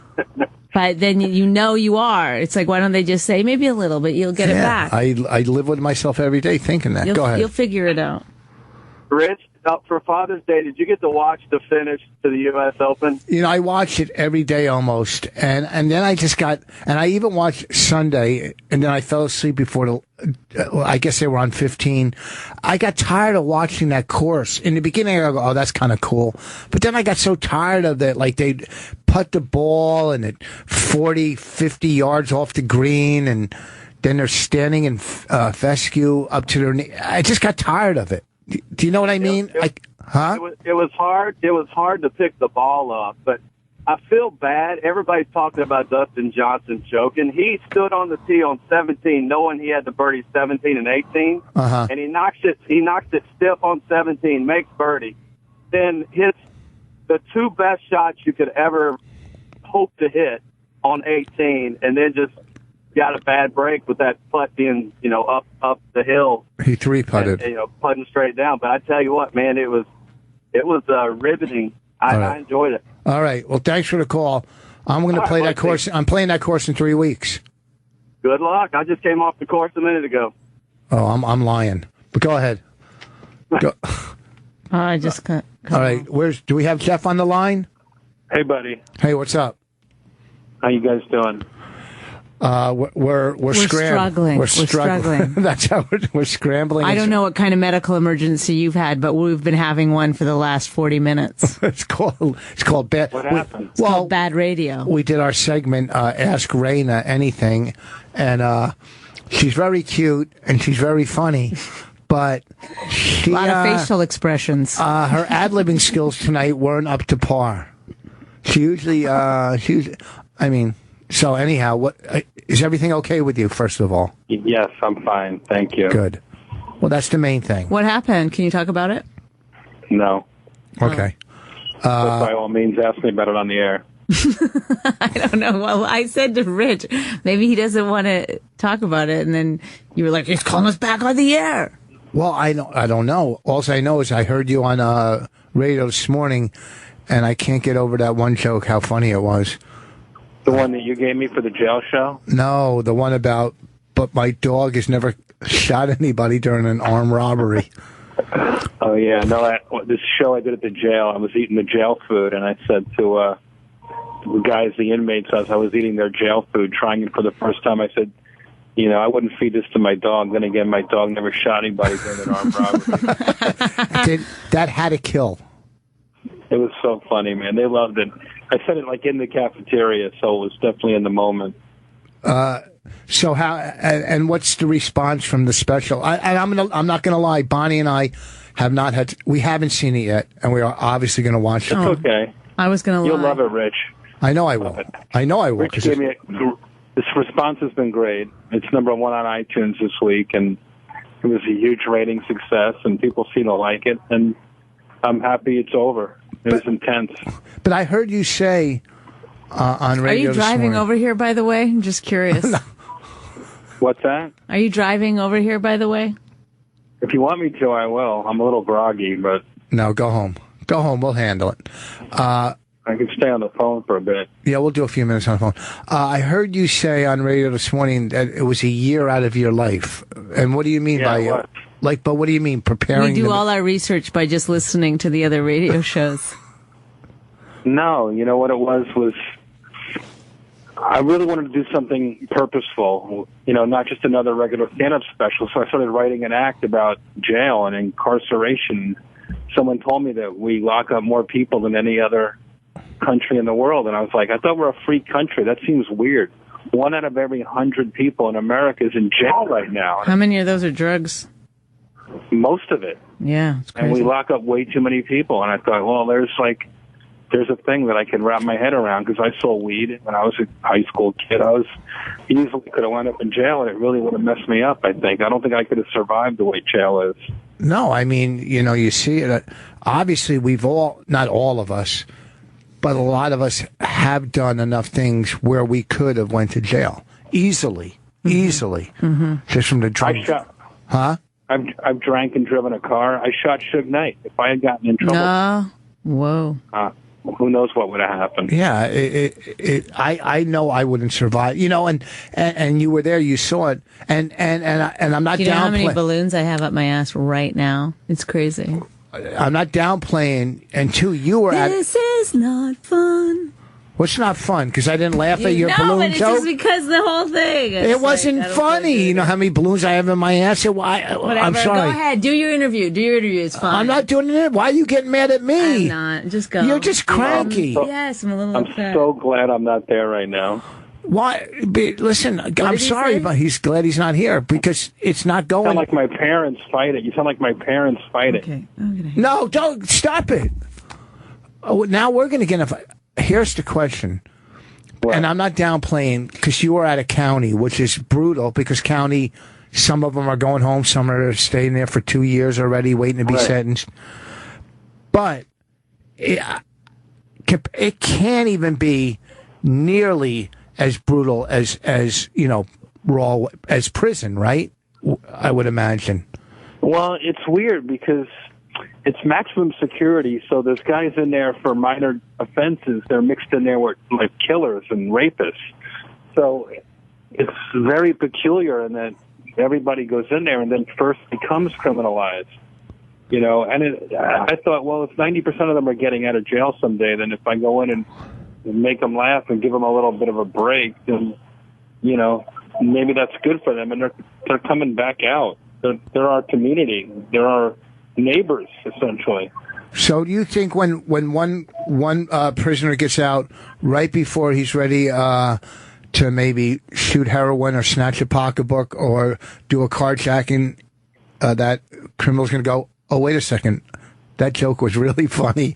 But then you are. It's like, why don't they just say maybe a little bit? You'll get it back. I live with myself every day thinking that. Go ahead. You'll figure it out. Rich, for Father's Day, did you get to watch the finish to the U.S. Open? I watch it every day almost, and then I just and I even watched Sunday, and then I fell asleep before I guess they were on 15. I got tired of watching that course. In the beginning, I go, oh, that's kind of cool. But then I got so tired of that, like they'd putt the ball and at 40, 50 yards off the green, and then they're standing in fescue up to their knee. I just got tired of it. Do you know what I mean? It was hard. It was hard to pick the ball up, but I feel bad. Everybody's talking about Dustin Johnson choking. He stood on the tee on 17, knowing he had to birdie 17 and 18, and he knocks it stiff on 17, makes birdie, then hits the two best shots you could ever hope to hit on 18, and then just got a bad break with that putt being, up the hill. He three-putted. And, putting straight down. But I tell you what, man, it was riveting. I enjoyed it. All right. Well, thanks for the call. I'm going to play that course. I'm playing that course in 3 weeks. Good luck. I just came off the course a minute ago. Oh, I'm lying. But go ahead. Go. I just got. All right. Do we have Jeff on the line? Hey, buddy. Hey, what's up? How you guys doing? We're struggling. We're struggling. That's how we're scrambling. I don't know what kind of medical emergency you've had, but we've been having one for the last 40 minutes. It's called bad. What happened? It's called bad radio. We did our segment, Ask Reyna Anything, and she's very cute and she's very funny, but a lot of facial expressions. Her ad-libbing skills tonight weren't up to par. She usually, So anyhow, what is everything okay with you? First of all, yes, I'm fine, thank you. Good. Well, that's the main thing. What happened? Can you talk about it? No. Okay. But by all means, ask me about it on the air. I don't know. Well, I said to Rich, maybe he doesn't want to talk about it, and then you were like, "He's calling us back on the air." Well, I don't know. All I know is I heard you on radio this morning, and I can't get over that one joke. How funny it was. The one that you gave me for the jail show? No, the one about, but my dog has never shot anybody during an armed robbery. Oh, yeah. No, this show I did at the jail, I was eating the jail food, and I said to the guys, the inmates, as I was eating their jail food, trying it for the first time, I said, You know, I wouldn't feed this to my dog. Then again, my dog never shot anybody during an armed robbery. That had to kill. It was so funny, man. They loved it. I said it like in the cafeteria, so it was definitely in the moment. So how and what's the response from the special? I'm not gonna lie. Bonnie and I we haven't seen it yet, and we are obviously gonna watch it. It's okay. I was gonna. You'll love it, Rich. I know I will. I know I will. Rich gave me this response has been great. It's #1 on iTunes this week, and it was a huge rating success, and people seem to like it, and I'm happy it's over. It was intense. But I heard you say on radio. Are you driving over here, by the way? I'm just curious. No. What's that? Are you driving over here, by the way? If you want me to, I will. I'm a little groggy, but... No, go home. Go home. We'll handle it. I can stay on the phone for a bit. Yeah, we'll do a few minutes on the phone. I heard you say on radio this morning that it was a year out of your life. And what do you mean by what? But what do you mean preparing? We do all our research by just listening to the other radio shows. No, you know what it was I really wanted to do something purposeful, you know, not just another regular stand-up special. So I started writing an act about jail and incarceration. Someone told me that we lock up more people than any other country in the world. And I was like, I thought we're a free country. That seems weird. 1 out of every 100 people in America is in jail right now. How many of those are drugs? Most of it. Yeah, it's crazy. And we lock up way too many people. And I thought, well, there's a thing that I can wrap my head around, because I sold weed when I was a high school kid. I was easily could have wound up in jail, and it really would have messed me up, I think. I don't think I could have survived the way jail is. No, I mean, you know, you see it. Obviously, not all of us, but a lot of us have done enough things where we could have went to jail easily, just from the drug. I've drank and driven a car. I shot Suge Knight. If I had gotten in trouble, whoa. Who knows what would have happened? Yeah, I know I wouldn't survive. You know, and you were there, you saw it, and I'm not. Do you know how many balloons I have up my ass right now? It's crazy. I'm not downplaying. And two, you were This is not fun. What's not fun? Because I didn't laugh at your balloon it's joke? just because the whole thing. It wasn't funny. You know how many balloons I have in my ass? Whatever. I'm sorry. Go ahead. Do your interview. It's fine. I'm not doing it. Why are you getting mad at me? I'm not. Just go. You're just cranky. Yes, I'm a little upset. I'm so glad I'm not there right now. Why? Listen, I'm sorry, but he's glad he's not here because it's not going. You sound like my parents fight it. You sound like my parents fight it. Okay. No, don't stop it. Oh, now we're going to get in a fight. Here's the question. And I'm not downplaying because you are at a county, which is brutal because county, some of them are going home, some are staying there for 2 years already, waiting to be sentenced. But it can't even be nearly as brutal as you know, raw as prison, right? I would imagine. Well, it's weird because it's maximum security, so there's guys in there for minor offenses. They're mixed in there with like killers and rapists. So it's very peculiar in that everybody goes in there and then first becomes criminalized. You know, and I thought, well, if 90% of them are getting out of jail someday, then if I go in and make them laugh and give them a little bit of a break, then, you know, maybe that's good for them. And they're coming back out. They're our community. They're our neighbors, essentially. So do you think when one prisoner gets out right before he's ready to maybe shoot heroin or snatch a pocketbook or do a carjacking, that criminal's going to go, oh, wait a second, that joke was really funny.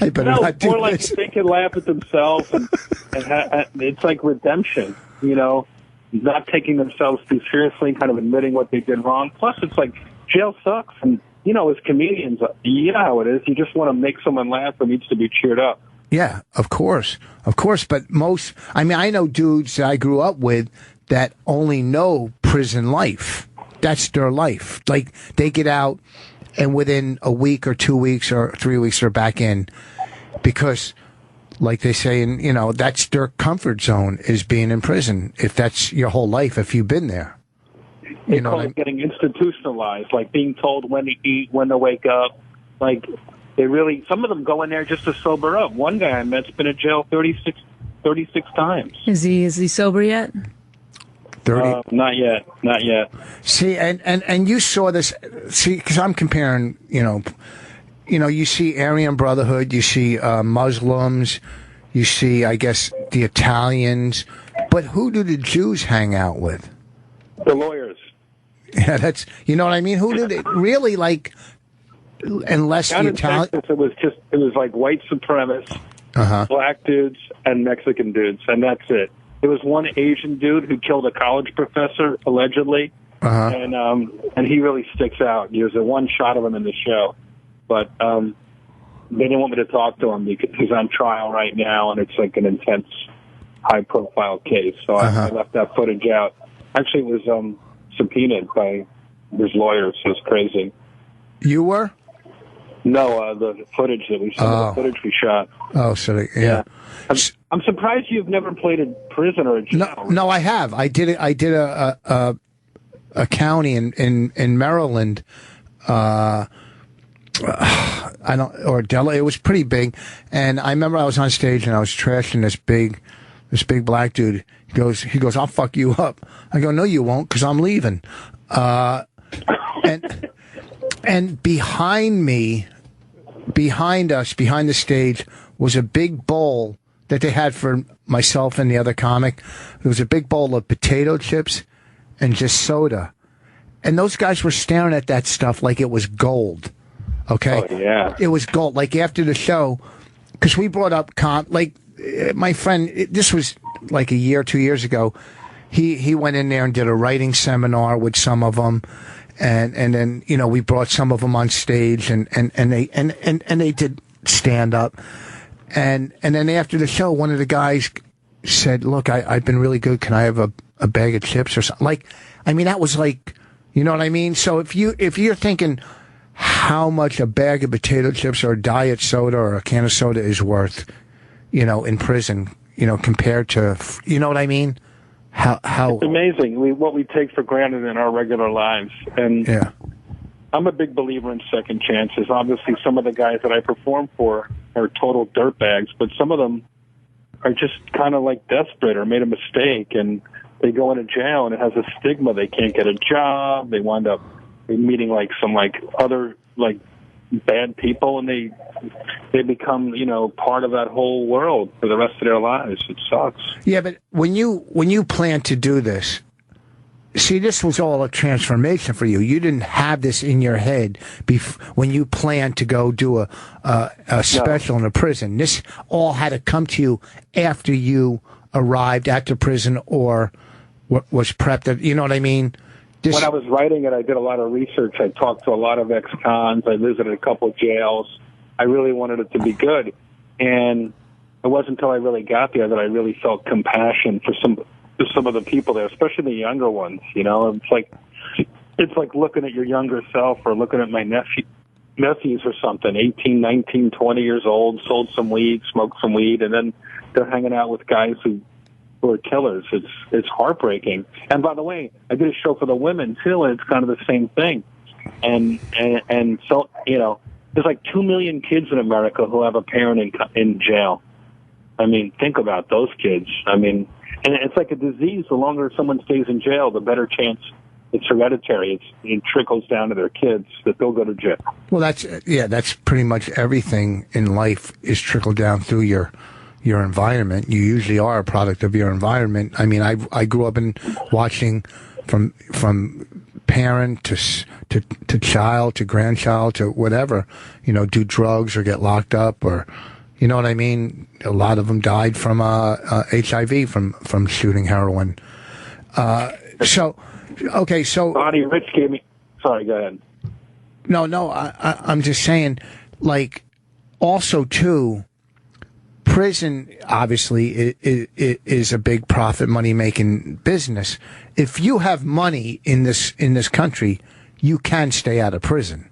I better not do more this. Like they can laugh at themselves, and it's like redemption, you know, not taking themselves too seriously, kind of admitting what they did wrong. Plus, it's like jail sucks, and, you know, as comedians, you know how it is. You just want to make someone laugh who needs to be cheered up. Yeah, of course. But I know dudes that I grew up with that only know prison life. That's their life. Like, they get out, and within a week or 2 weeks or 3 weeks, they're back in. Because, like they say, you know, that's their comfort zone, is being in prison. If that's your whole life, if you've been there. They call it getting institutionalized, like being told when to eat, when to wake up. Like, some of them go in there just to sober up. One guy I met's been in jail 36 times. Is he sober yet? 30? Not yet. See, and you saw this. See, because I'm comparing. You see Aryan Brotherhood. You see Muslims. You see, I guess, the Italians. But who do the Jews hang out with? The lawyers. Yeah, that's, you know what I mean? Who did it really, like, unless Down the in Italian... Texas, it was like white supremacists, black dudes, and Mexican dudes, and that's it. There was one Asian dude who killed a college professor, allegedly, and he really sticks out. There's a one shot of him in the show, but they didn't want me to talk to him because he's on trial right now, and it's like an intense, high-profile case, so I left that footage out. Actually, it was subpoenaed by his lawyers. It was crazy. You were? No, the footage that we the footage we shot. Oh, so yeah. I'm surprised you've never played a prison or a jail. No, I have. I did a county in Maryland. Or Delaware. It was pretty big, and I remember I was on stage and I was trashing this big black dude. He goes, I'll fuck you up. I go, no, you won't, because I'm leaving. And behind us, behind the stage, was a big bowl that they had for myself and the other comic. There was a big bowl of potato chips and just soda. And those guys were staring at that stuff like it was gold. Okay? Oh, yeah. It was gold. Like, after the show, because we brought up my friend, this was like a year, 2 years ago, he went in there and did a writing seminar with some of them. And then, we brought some of them on stage and they did stand up. And then after the show, one of the guys said, look, I've been really good. Can I have a bag of chips or something? Like, I mean, that was like, you know what I mean? So if you're thinking how much a bag of potato chips or a diet soda or a can of soda is worth, in prison, compared to, you know what I mean? How It's amazing what we take for granted in our regular lives. And yeah. I'm a big believer in second chances. Obviously, some of the guys that I perform for are total dirtbags, but some of them are just kind of like desperate or made a mistake, and they go into jail, and it has a stigma. They can't get a job. They wind up meeting some other bad people, and they become part of that whole world for the rest of their lives. It sucks. Yeah, but when you plan to do this, see, this was all a transformation for you. You didn't have this in your head when you planned to go do a special in a prison. This all had to come to you after you arrived at the prison or was prepped. You know what I mean? When I was writing it, I did a lot of research. I talked to a lot of ex-cons. I visited a couple of jails. I really wanted it to be good. And it wasn't until I really got there that I really felt compassion for some of the people there, especially the younger ones. It's like looking at your younger self or looking at my nephews or something, 18, 19, 20 years old, sold some weed, smoked some weed, and then they're hanging out with guys who are killers. It's heartbreaking. And by the way, I did a show for the women too, and it's kind of the same thing. And so there's like 2 million kids in America who have a parent in jail. I mean, think about those kids. I mean, and it's like a disease. The longer someone stays in jail, the better chance it's hereditary. It trickles down to their kids that they'll go to jail. Well, that's pretty much everything in life is trickled down through your environment. You usually are a product of your environment. I mean, I grew up in watching from parent to child to grandchild to whatever, do drugs or get locked up or, you know what I mean? A lot of them died from HIV from shooting heroin. So Bonnie Rich gave me. Sorry, go ahead. No, I'm just saying, also too, prison obviously is a big profit money making business. If you have money in this country, you can stay out of prison.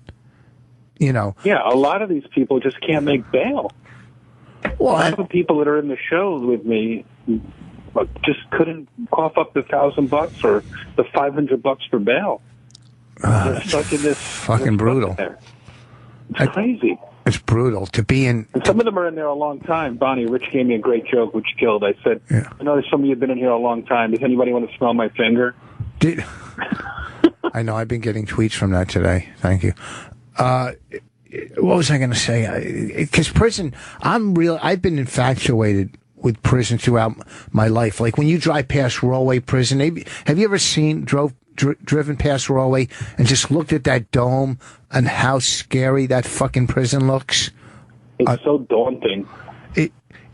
Yeah, a lot of these people just can't make bail. Well, a lot of the people that are in the shows with me just couldn't cough up the $1,000 or the $500 for bail. They're stuck in this fucking brutal. It's crazy. It's brutal to be in. And some of them are in there a long time. Bonnie, Rich gave me a great joke, which killed. I said, I know some of you have been in here a long time. Does anybody want to smell my finger? I know, I've been getting tweets from that today. Thank you. What was I going to say? Because prison, I've been infatuated with prison throughout my life. Like when you drive past Rollway Prison, have you ever driven past Rollway and just looked at that dome and how scary that fucking prison looks? It's so daunting.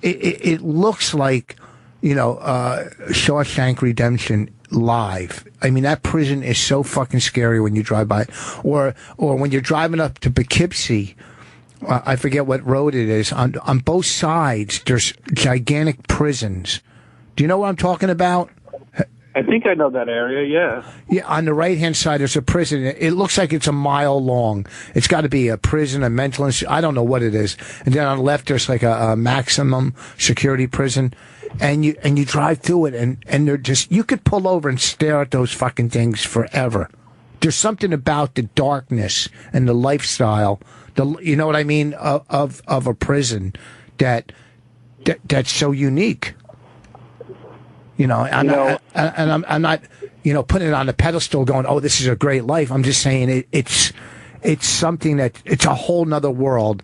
It looks like, Shawshank Redemption live. I mean, that prison is so fucking scary when you drive by. Or when you're driving up to Poughkeepsie, I forget what road it is. On both sides, there's gigantic prisons. Do you know what I'm talking about? I think I know that area, yeah. Yeah, on the right-hand side, there's a prison. It looks like it's a mile long. It's got to be a prison, a mental institution. I don't know what it is. And then on the left, there's like a maximum security prison. And you drive through it, and they're just, you could pull over and stare at those fucking things forever. There's something about the darkness and the lifestyle, you know what I mean, of a prison that's so unique. I'm not, putting it on a pedestal going, oh, this is a great life. I'm just saying it's something that, it's a whole nother world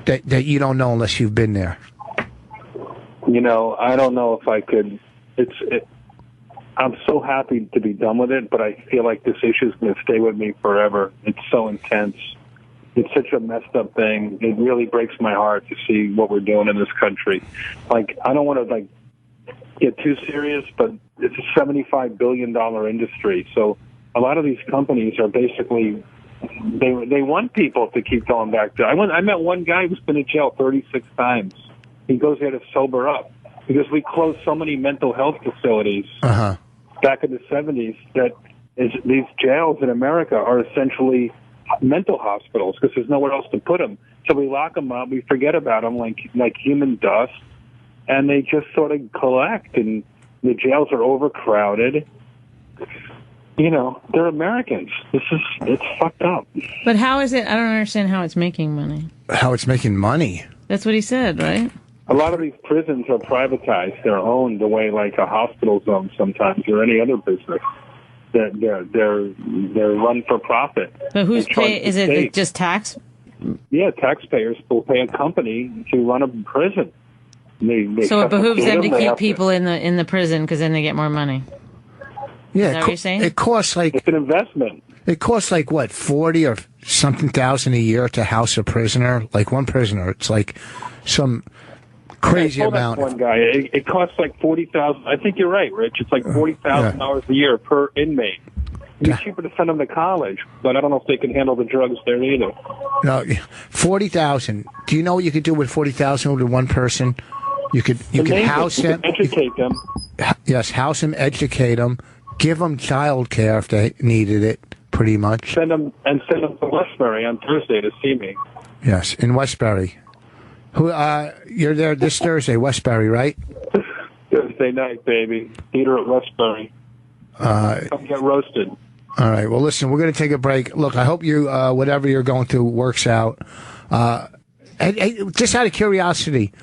that you don't know unless you've been there. I don't know if I could. I'm so happy to be done with it, but I feel like this issue is going to stay with me forever. It's so intense. It's such a messed up thing. It really breaks my heart to see what we're doing in this country. Like, I don't want to get too serious, but it's a $75 billion industry. So a lot of these companies are basically, they want people to keep going back there. I met one guy who's been in jail 36 times. He goes there to sober up because we closed so many mental health facilities back in the 70s that these jails in America are essentially mental hospitals because there's nowhere else to put them. So we lock them up, we forget about them like human dust, and they just sort of collect, and the jails are overcrowded. They're Americans. It's fucked up. But how is it? I don't understand how it's making money. How it's making money? That's what he said, right? A lot of these prisons are privatized. They're owned the way like a hospital's owned sometimes, or any other business. They're run for profit. But who's paying? Is it just tax? Yeah, taxpayers will pay a company to run a prison. So it behooves them to keep people in the prison because then they get more money. Yeah, is that what you're saying? It costs it's an investment. It costs what, 40 or something thousand a year to house a prisoner. Like one prisoner, it's like some crazy amount. One guy, it costs like $40,000. I think you're right, Rich. It's like $40,000 a year per inmate. It'd be cheaper to send them to college, but I don't know if they can handle the drugs there either. No, 40,000. Do you know what you could do with 40,000 with one person? You could house them, educate them. Yes, house them, educate them, give them child care if they needed it. Pretty much. Send them to Westbury on Thursday to see me. Yes, in Westbury. You're there this Thursday, Westbury, right? Thursday night, baby. Theater at Westbury. Come get roasted. All right. Well, listen, we're going to take a break. Look, I hope you whatever you're going through works out. Just out of curiosity,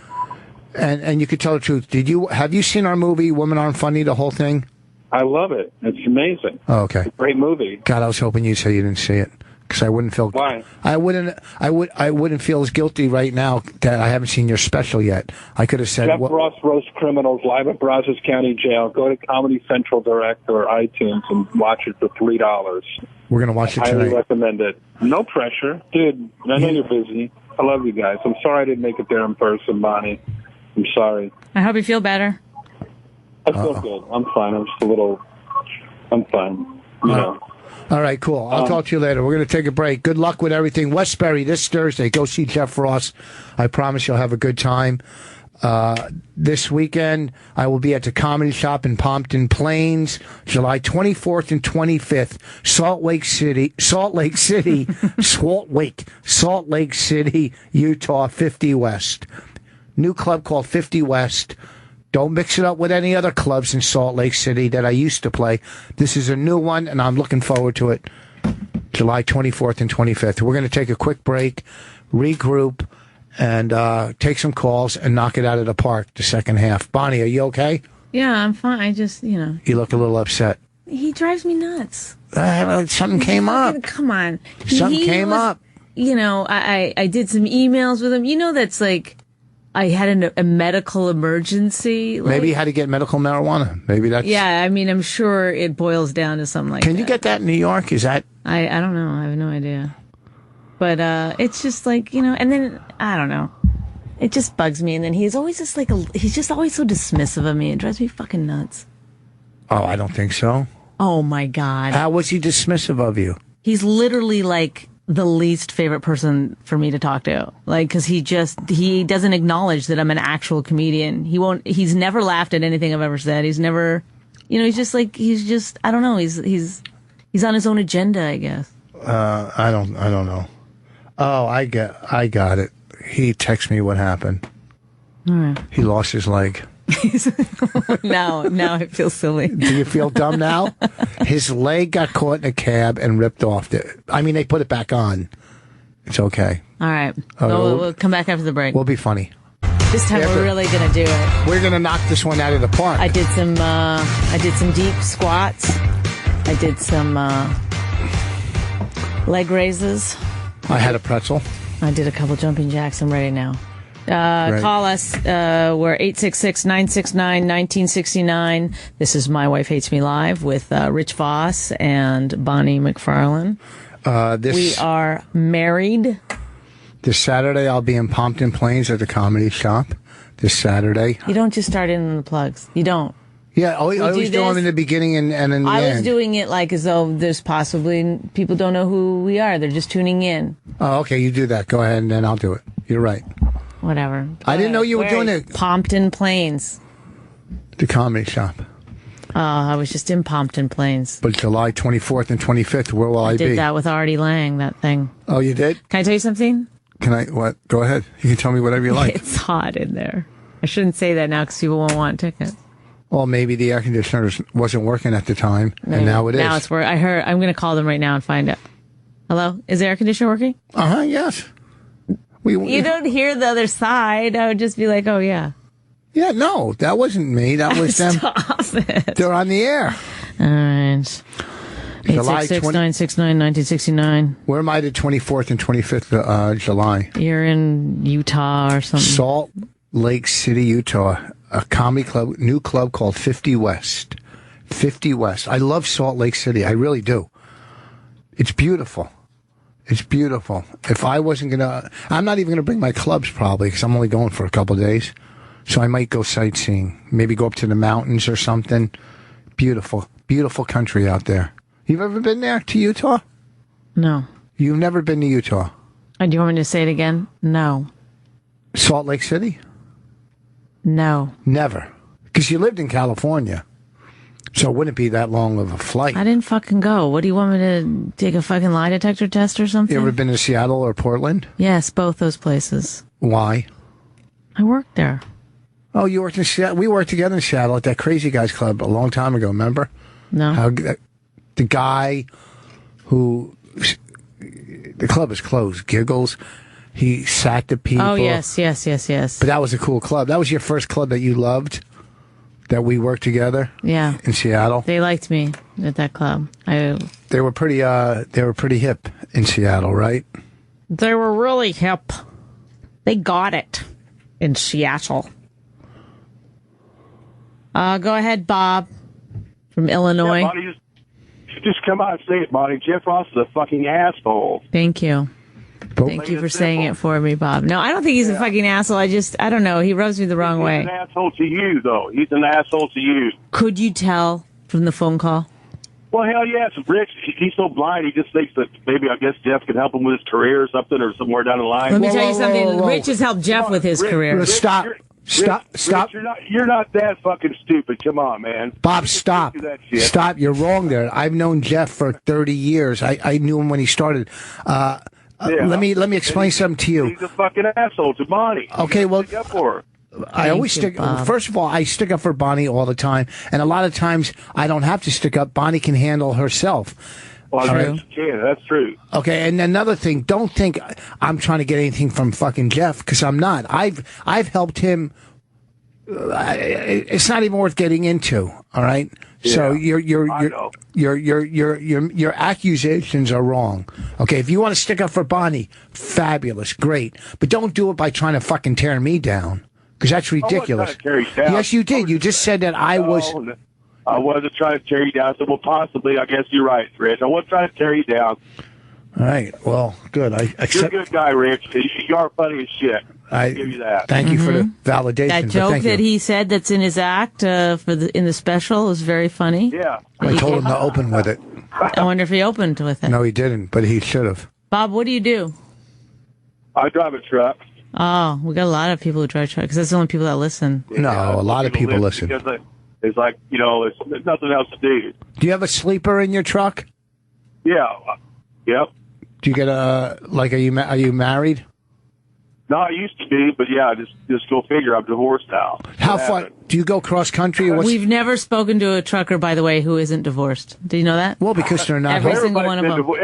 and you could tell the truth. Have you seen our movie Women Aren't Funny? The whole thing. I love it. It's amazing. Oh, okay. It's a great movie. God, I was hoping you'd say you didn't see it, because I wouldn't feel. Why? I wouldn't feel as guilty right now that I haven't seen your special yet. I could have said. Jeff Ross Roast Criminals live at Brazos County Jail. Go to Comedy Central Direct or iTunes and watch it for $3. We're gonna watch it tonight. I highly recommend it. No pressure, dude. I know you're busy. I love you guys. I'm sorry I didn't make it there in person, Bonnie. I'm sorry. I hope you feel better. I feel good. I'm fine. I'm fine. All right, cool. I'll talk to you later. We're going to take a break. Good luck with everything. Westbury this Thursday. Go see Jeff Ross. I promise you'll have a good time. This weekend, I will be at the Comedy Shop in Pompton Plains, July 24th and 25th. Salt Lake City, Utah, 50 West. New club called 50 West. Don't mix it up with any other clubs in Salt Lake City that I used to play. This is a new one, and I'm looking forward to it. July 24th and 25th. We're going to take a quick break. regroup, and take some calls and knock it out of the park the second half. Bonnie, are you okay? Yeah, I'm fine. I just, You look a little upset. he drives me nuts. Something came up. Come on. Something came up. I did some emails with him. That's like, I had a medical emergency. Maybe you had to get medical marijuana. Maybe that's... Yeah, I mean, I'm sure it boils down to something like that. Can you get that in New York? Is that... I don't know. I have no idea. But it's just like, and then, I don't know. It just bugs me. And then he's always just like, he's just always so dismissive of me. It drives me fucking nuts. Oh, I don't think so. Oh, my God. How was he dismissive of you? He's literally like the least favorite person for me to talk to. Like, cause he doesn't acknowledge that I'm an actual comedian. He's never laughed at anything I've ever said. He's never, he's just, I don't know. He's on his own agenda, I guess. I don't know. Oh, I got it. He texted me what happened. All right. He lost his leg. Now I feel silly. Do you feel dumb now? His leg got caught in a cab and ripped off. I mean, they put it back on. It's okay. All right. We'll come back after the break. We'll be funny. This time we're really gonna do it. We're gonna knock this one out of the park. I did some deep squats. I did some leg raises. I had a pretzel. I did a couple jumping jacks. I'm ready now. Call us. We're 866-969-1969. This is My Wife Hates Me Live with Rich Vos and Bonnie McFarlane. We are married. This Saturday, I'll be in Pompton Plains at the Comedy Shop. This Saturday. You don't just start in the plugs. You don't. Yeah, I always do them in the beginning and in the end. I was doing it like as though there's possibly people don't know who we are. They're just tuning in. Oh, okay. You do that. Go ahead, and then I'll do it. You're right. Whatever. I didn't know you were doing it. Pompton Plains. The Comedy Shop. I was just in Pompton Plains. But July 24th and 25th, where will I be? I did that with Artie Lang, that thing. Oh, you did? Can I tell you something? Can I? What? Go ahead. You can tell me whatever you like. It's hot in there. I shouldn't say that now because people won't want tickets. Well, maybe the air conditioner wasn't working at the time, and now it is. Now it's working. I heard. I'm going to call them right now and find out. Hello? Is the air conditioner working? Yes. You don't hear the other side. I would just be like, oh, yeah. Yeah, no, that wasn't me. That was them. Stop it. They're on the air. All right. 866-969-1969. Where am I the 24th and 25th July? You're in Utah or something. Salt Lake City, Utah. A comedy club, new club called 50 West. 50 West. I love Salt Lake City. I really do. It's beautiful. It's beautiful. If I wasn't going to... I'm not even going to bring my clubs probably because I'm only going for a couple of days. So I might go sightseeing. Maybe go up to the mountains or something. Beautiful. Beautiful country out there. You've ever been there to Utah? No. You've never been to Utah? Do you want me to say it again? No. Salt Lake City? No. Never. Because you lived in California. So it wouldn't be that long of a flight. I didn't fucking go. What do you want me to take a fucking lie detector test or something? You ever been to Seattle or Portland? Yes, both those places. Why? I worked there. Oh, you worked in Seattle? We worked together in Seattle at that Crazy Guys Club a long time ago, remember? No. The guy who... The club is closed. Giggles. He sat the people. Oh, yes. But that was a cool club. That was your first club that you loved? That we worked together? Yeah. In Seattle? They liked me at that club. They were pretty hip in Seattle, right? They were really hip. They got it in Seattle. Go ahead, Bob from Illinois. Yeah, Bonnie, just come out and say it, Bonnie. Jeff Ross is a fucking asshole. Thank you. Thank you for saying it for me, Bob. No, I don't think he's a fucking asshole. I don't know. He rubs me the wrong way. He's an asshole to you, though. He's an asshole to you. Could you tell from the phone call? Well, hell yes. Rich, he's so blind, he just thinks that maybe, I guess, Jeff can help him with his career or something or somewhere down the line. Let me tell you something. Rich has helped Jeff with his career. Rich, Stop. You're not that fucking stupid. Come on, man. Bob, stop. Stop. You're wrong there. I've known Jeff for 30 years. I knew him when he started. Let me explain something to you. He's a fucking asshole to Bonnie. Okay, well, stick up for her. I always stick. First of all, I stick up for Bonnie all the time, and a lot of times I don't have to stick up. Bonnie can handle herself. Well, True. that's true. Okay, and another thing, don't think I'm trying to get anything from fucking Jeff, because I'm not. I've helped him. It's not even worth getting into. All right. So your accusations are wrong. Okay, if you want to stick up for Bonnie, fabulous, great, but don't do it by trying to fucking tear me down, because that's ridiculous. I wasn't trying to tear you down. Yes, you did. You just said that I was. I wasn't trying to tear you down. I said, well, possibly. I guess you're right, Rich. I wasn't trying to tear you down. All right. Well, good. I accept. You're a good guy, Rich. You are funny as shit. I'll give you that. Thank you for the validation. That joke that he said that's in his act in the special was very funny. Yeah. I told him to open with it. I wonder if he opened with it. No, he didn't, but he should have. Bob, what do you do? I drive a truck. Oh, we got a lot of people who drive trucks because that's the only people that listen. No, a lot of people listen. Because it's like, there's nothing else to do. Do you have a sleeper in your truck? Yeah. Yep. Do you get are you married? No, I used to be, but yeah, just go figure. I'm divorced now. How far do you go cross country? Or We've never spoken to a trucker, by the way, who isn't divorced. Do you know that? Well, because they're not. Every single one of them.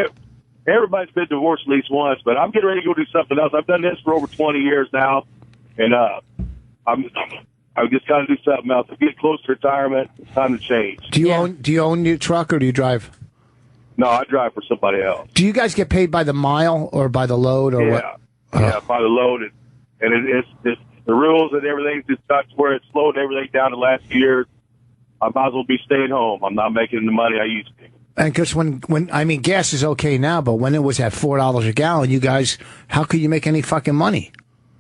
Everybody's been divorced at least once, but I'm getting ready to go do something else. I've done this for over 20 years now, and I'm just got to do something else. I'm getting close to retirement. It's time to change. Do you own your truck, or do you drive? No, I drive for somebody else. Do you guys get paid by the mile or by the load or what? Yeah, by the load, and it's the rules and everything. Just that's where it's slowed everything down the last year. I might as well be staying home. I'm not making the money I used to. And because when gas is okay now, but when it was at $4 a gallon, you guys, how could you make any fucking money?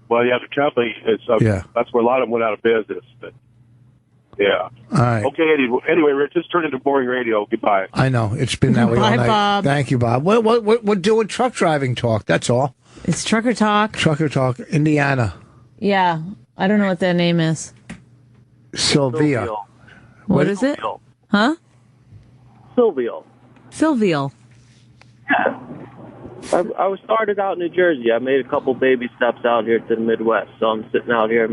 Well, yeah, the company. That's where a lot of them went out of business. But yeah. All right. Okay. Anyway, Rich, just turn into boring radio. Goodbye. I know it's been that way all Bye, night. Bob. Thank you, Bob. We're doing truck driving talk. That's all. It's Trucker Talk. Trucker Talk, Indiana. Yeah, I don't know what that name is. Sylvia. What is it? Huh? Silvio. Silvio. I was started out in New Jersey. I made a couple baby steps out here to the Midwest, so I'm sitting out here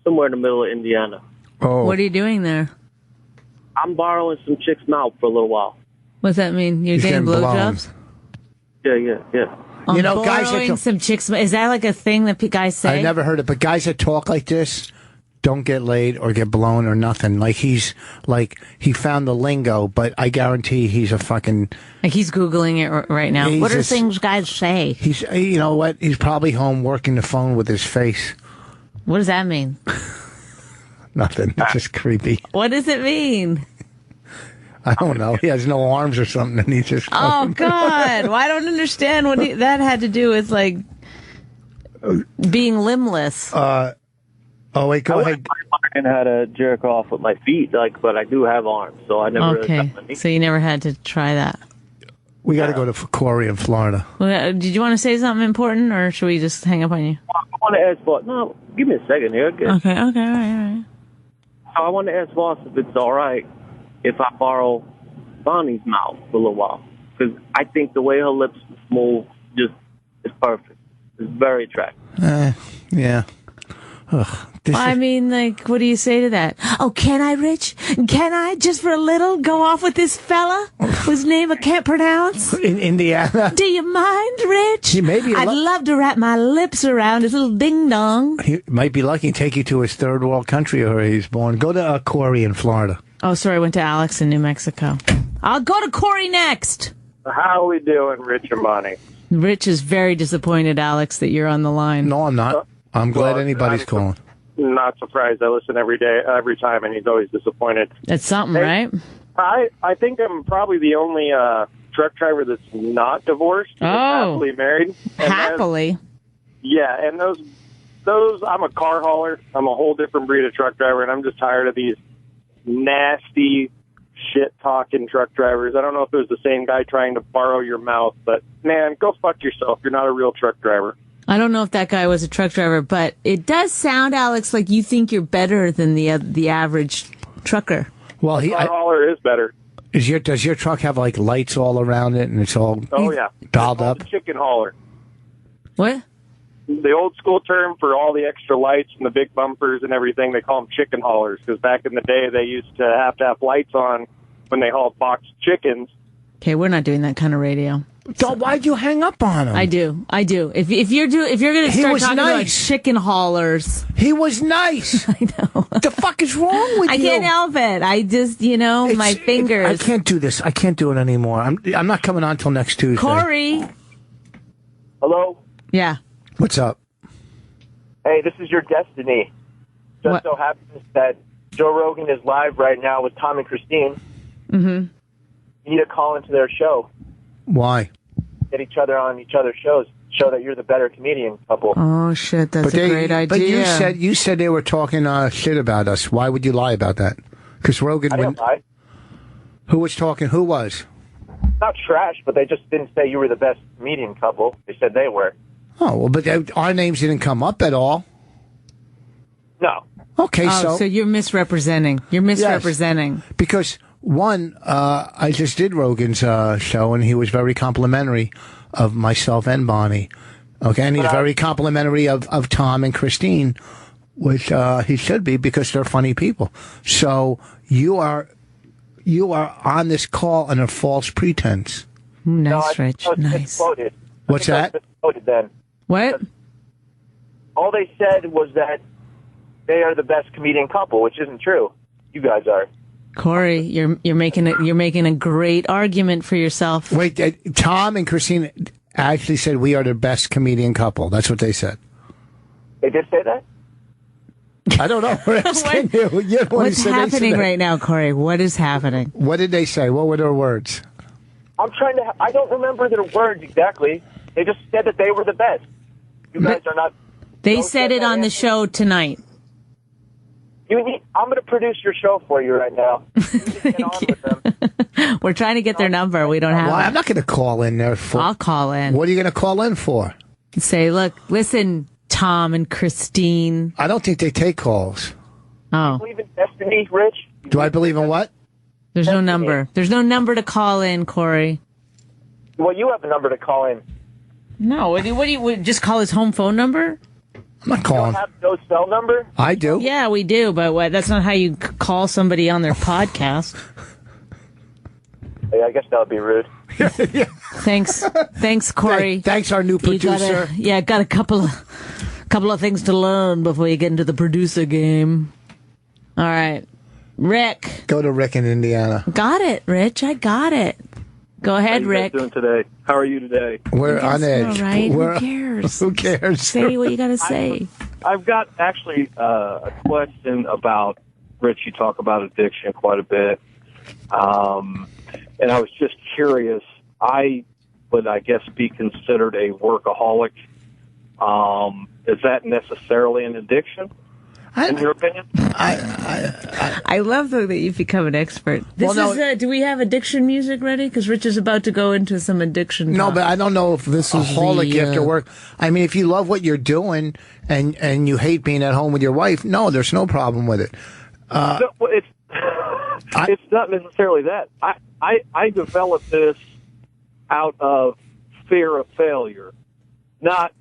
somewhere in the middle of Indiana. Oh. What are you doing there? I'm borrowing some chick's mouth for a little while. What's that mean? You're getting blowjobs? Yeah. You know, guys borrowing some chicks. Is that like a thing that guys say? I never heard it, but guys that talk like this don't get laid or get blown or nothing. Like he found the lingo, but I guarantee he's a fucking. Like he's Googling it right now. He's What are just- things guys say? He's, you know what? He's probably home working the phone with his face. What does that mean? Nothing. It's just creepy. What does it mean? I don't know. He has no arms or something, and he's just. Oh God! Well, I don't understand what that had to do with like being limbless. Oh wait, go ahead. I learned how to jerk off with my feet, but I do have arms, so I never. Okay, Really got my so you never had to try that. We got to go to Corey in Florida. Well, did you want to say something important, or should we just hang up on you? I want to ask Voss. No, give me a second here. Okay. Okay, all right. So I want to ask Voss if it's all right if I borrow Bonnie's mouth for a little while, because I think the way her lips move is perfect. It's very attractive. Yeah. Ugh, Well, I mean, like, what do you say to that? Oh, can I, Rich? Can I, just for a little, go off with this fella whose name I can't pronounce? In Indiana. Do you mind, Rich? He may be I'd love to wrap my lips around his little ding-dong. He might be lucky to take you to his third world country where he's born. Go to Corey in Florida. Oh, sorry, I went to Alex in New Mexico. I'll go to Corey next. How are we doing, Rich and Bonnie? Rich is very disappointed, Alex, that you're on the line. No, I'm not. I'm glad anybody's calling. Not surprised. I listen every time, and he's always disappointed. That's something, right? I think I'm probably the only truck driver that's not divorced. That's happily married. And happily? Yeah, and those. I'm a car hauler. I'm a whole different breed of truck driver, and I'm just tired of these nasty, shit-talking truck drivers. I don't know if it was the same guy trying to borrow your mouth, but, man, go fuck yourself. You're not a real truck driver. I don't know if that guy was a truck driver, but it does sound, Alex, like you think you're better than the average trucker. Well, car hauler is better. Does your truck have like lights all around it and it's all dialed up? The chicken hauler. What? The old school term for all the extra lights and the big bumpers and everything, they call them chicken haulers, because back in the day they used to have lights on when they hauled boxed chickens. Okay, we're not doing that kind of radio. So why'd you hang up on him? I do. If you're going to start talking about chicken haulers, he was nice. I know. What the fuck is wrong with you? I can't help it. I just, my fingers. I can't do this. I can't do it anymore. I'm not coming on till next Tuesday. Corey. Hello? Yeah. What's up? Hey, this is your destiny. Just so happens that Joe Rogan is live right now with Tom and Christine. Mm-hmm. You need to call into their show. Why? Get each other on each other's shows. Show that you're the better comedian couple. Oh, shit. That's a great idea. But you said they were talking shit about us. Why would you lie about that? Because Rogan I didn't lie. Who was talking? Who was? Not trash, but they just didn't say you were the best comedian couple. They said they were. Oh, well, but our names didn't come up at all. No. Okay, so you're misrepresenting. You're misrepresenting. Yes, because, one, I just did Rogan's show, and he was very complimentary of myself and Bonnie. Okay, and he's very complimentary of Tom and Christine, which he should be because they're funny people. So you are on this call under false pretense. Nice, Rich. Nice. What's that? Then. What? All they said was that they are the best comedian couple, which isn't true. You guys are. Corey, you're making a great argument for yourself. Wait, Tom and Christine actually said we are the best comedian couple. That's what they said. They did say that? I don't know. We're asking you. What's happening right now, Corey? What is happening? What did they say? What were their words? I don't remember their words exactly. They just said that they were the best. You guys are not. They said it on the show tonight. I'm going to produce your show for you right now. We're trying to get their number. We don't have it. I'm not going to call in there for. I'll call in. What are you going to call in for? Say, look, listen, Tom and Christine. I don't think they take calls. Oh. Do you believe in destiny, Rich? Do I believe in what? There's no number. There's no number to call in, Corey. Well, you have a number to call in. No, what do you just call his home phone number? I'm not calling. You don't have Joe's cell number? I do. Yeah, we do, but that's not how you call somebody on their podcast. Hey, I guess that would be rude. Thanks, Corey. Thanks, our new producer. Got a couple of things to learn before you get into the producer game. All right, Rick. Go to Rick in Indiana. Got it, Rich. I got it. Go ahead, Rick. How are you guys doing today? How are you today? We're on edge. All right. Who cares? Who cares? Say what you got to say. I've got actually a question about, Rich, you talk about addiction quite a bit. And I was just curious. I would, I guess, be considered a workaholic. Is that necessarily an addiction? In your opinion? I love though that you've become an expert. Do we have addiction music ready? Because Rich is about to go into some addiction talk. No, but I don't know if this is holic after work. I mean, if you love what you're doing and you hate being at home with your wife, no, there's no problem with it. It's not necessarily that. I developed this out of fear of failure, not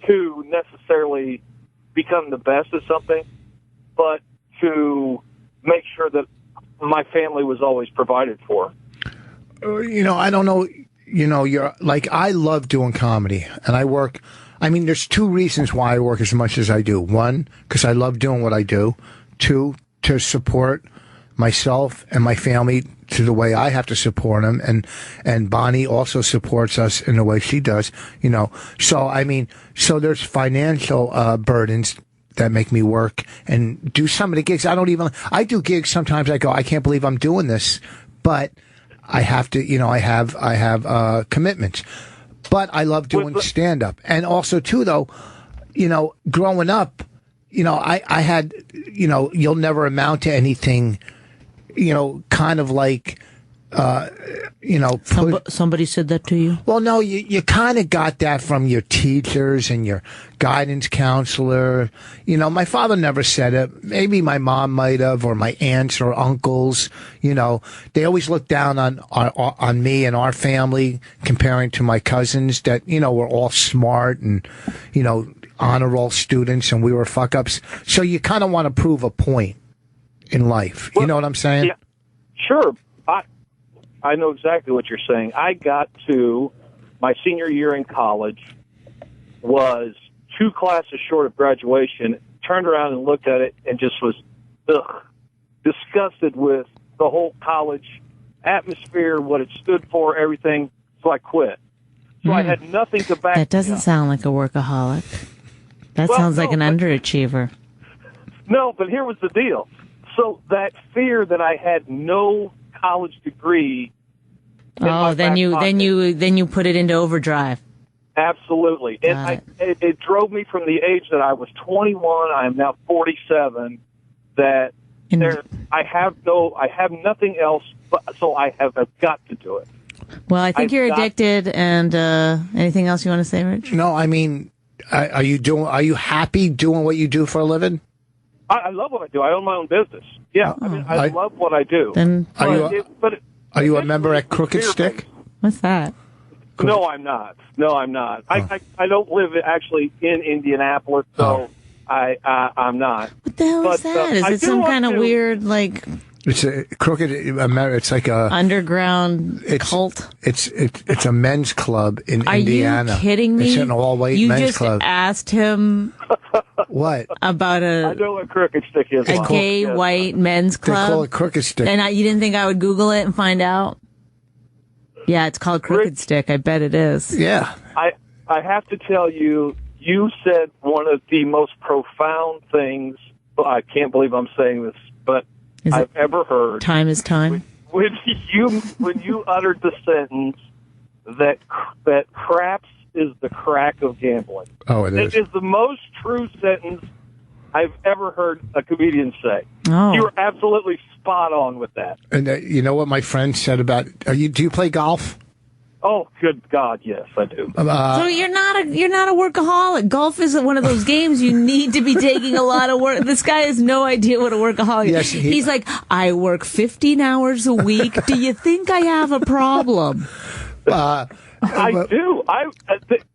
to necessarily become the best at something, but to make sure that my family was always provided for. I don't know. You're like, I love doing comedy and I work. I mean, there's two reasons why I work as much as I do. One, because I love doing what I do. Two, to support myself and my family to the way I have to support them, and Bonnie also supports us in the way she does, So I mean, there's financial burdens that make me work and do some of the gigs. I do gigs sometimes. I go, I can't believe I'm doing this, but I have to. I have commitments. But I love doing stand up, and also too, though, growing up, I had, you'll never amount to anything. Kind of like, somebody said that to you? Well, no, you kind of got that from your teachers and your guidance counselor. My father never said it. Maybe my mom might have, or my aunts or uncles. They always looked down on me and our family, comparing to my cousins that, were all smart and, honor roll students, and we were fuck ups. So you kind of want to prove a point in life. You know what I'm saying? Yeah, sure. I know exactly what you're saying. I got to my senior year in college, was 2 classes short of graduation, turned around and looked at it and just was disgusted with the whole college atmosphere, what it stood for, everything. So I quit. So I had nothing to back. That doesn't sound like a workaholic. That sounds like an underachiever. No, but here was the deal. So that fear that I had no college degree. Then you put it into overdrive. Absolutely. And it drove me from the age that I was 21, I am now 47, that I have nothing else, so I have got to do it. Well, I think you're addicted. And anything else you want to say, Rich? No, I mean, are you happy doing what you do for a living? I love what I do. I own my own business. Yeah, I love what I do. Then are you a member at Crooked Stick? What's that? No, I'm not. I don't live actually in Indianapolis, so I'm not. What the hell is that? Is it some kind of weird, like... It's a Crooked. It's like a underground cult. It's a men's club in Indiana. Are you kidding me? It's an all-white men's club. You just asked him what about I know what Crooked Stick is. A gay white men's club. They call it Crooked Stick. And you didn't think I would Google it and find out? Yeah, it's called Crooked Stick. I bet it is. Yeah. I have to tell you, you said one of the most profound things. I can't believe I'm saying this, but I've ever heard. Time is time. When you uttered the sentence that craps is the crack of gambling. Oh, it is. It is the most true sentence I've ever heard a comedian say. Oh. You were absolutely spot on with that. And you know what my friend said about? Do you play golf? Oh, good God, yes, I do. So you're not a workaholic. Golf is one of those games you need to be taking a lot of work. This guy has no idea what a workaholic is. Yes, he's like, I work 15 hours a week. Do you think I have a problem? I do.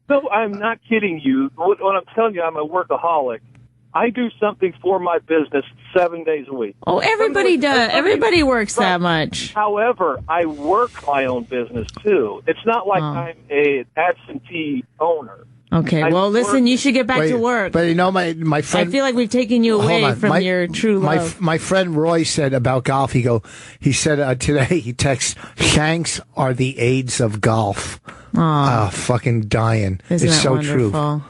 No, I'm not kidding you. When I'm telling you I'm a workaholic, I do something for my business 7 days a week. Oh, everybody does. Everybody works that much. However, I work my own business, too. It's not like I'm an absentee owner. Okay, well, listen, you should get back to work. But you know, my friend... I feel like we've taken you away from your true love. My friend Roy said about golf, he said today, he texts, Shanks are the AIDS of golf. Fucking dying. Isn't it's that so wonderful? true.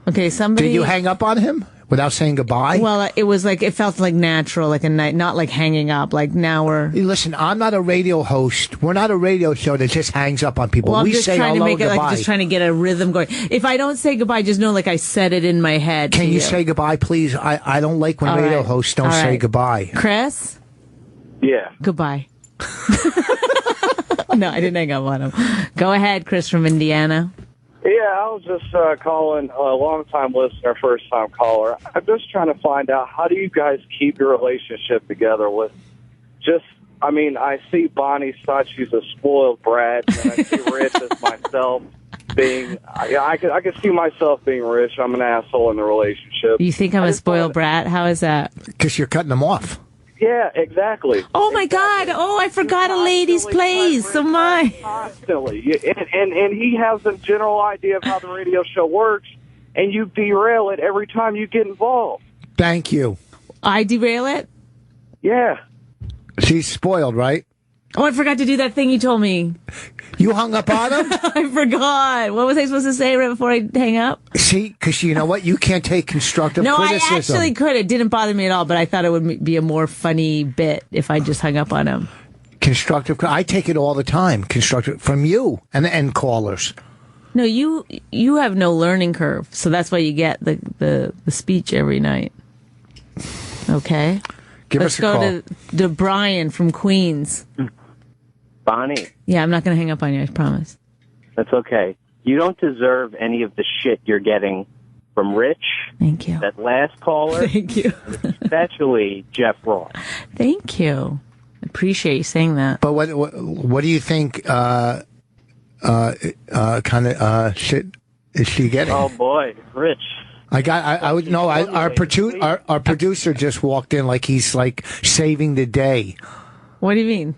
Okay, somebody... Did you hang up on him? Without saying goodbye? Well, it was like, it felt like natural, like a night, not like hanging up, like now we're... Listen, I'm not a radio host. We're not a radio show that just hangs up on people. Well, we I'm just say trying hello, to make goodbye. it like just trying to get a rhythm going. If I don't say goodbye, just know like I said it in my head. Can you say goodbye, please? I don't like when radio hosts don't say goodbye. Chris? Yeah. Goodbye. No, I didn't hang up on him. Go ahead, Chris from Indiana. Yeah, I was just calling a long-time listener, first-time caller. I'm just trying to find out, how do you guys keep your relationship together with just, I mean, I see Bonnie such, she's a spoiled brat, and I see Rich as myself being, I can see myself being Rich. I'm an asshole in the relationship. You think I'm a spoiled brat? How is that? Because you're cutting them off. Yeah, exactly. Oh, my God. Oh, I forgot a lady's place. So my. Constantly. And he has a general idea of how the radio show works, and you derail it every time you get involved. Thank you. I derail it? Yeah. She's spoiled, right? Oh, I forgot to do that thing you told me. You hung up on him? I forgot. What was I supposed to say right before I hang up? See, because you know what? You can't take constructive criticism. No, I actually could. It didn't bother me at all, but I thought it would be a more funny bit if I just hung up on him. Constructive. I take it all the time. Constructive from you and the end callers. No, you have no learning curve, so that's why you get the speech every night. Okay? Let's go to Brian from Queens. Bonnie. Yeah, I'm not going to hang up on you, I promise. That's okay. You don't deserve any of the shit you're getting from Rich. Thank you. That last caller. Thank you. Especially Jeff Ross. Thank you. I appreciate you saying that. But what do you think kind of shit is she getting? Oh, boy. Rich. Our producer just walked in like he's like saving the day. What do you mean?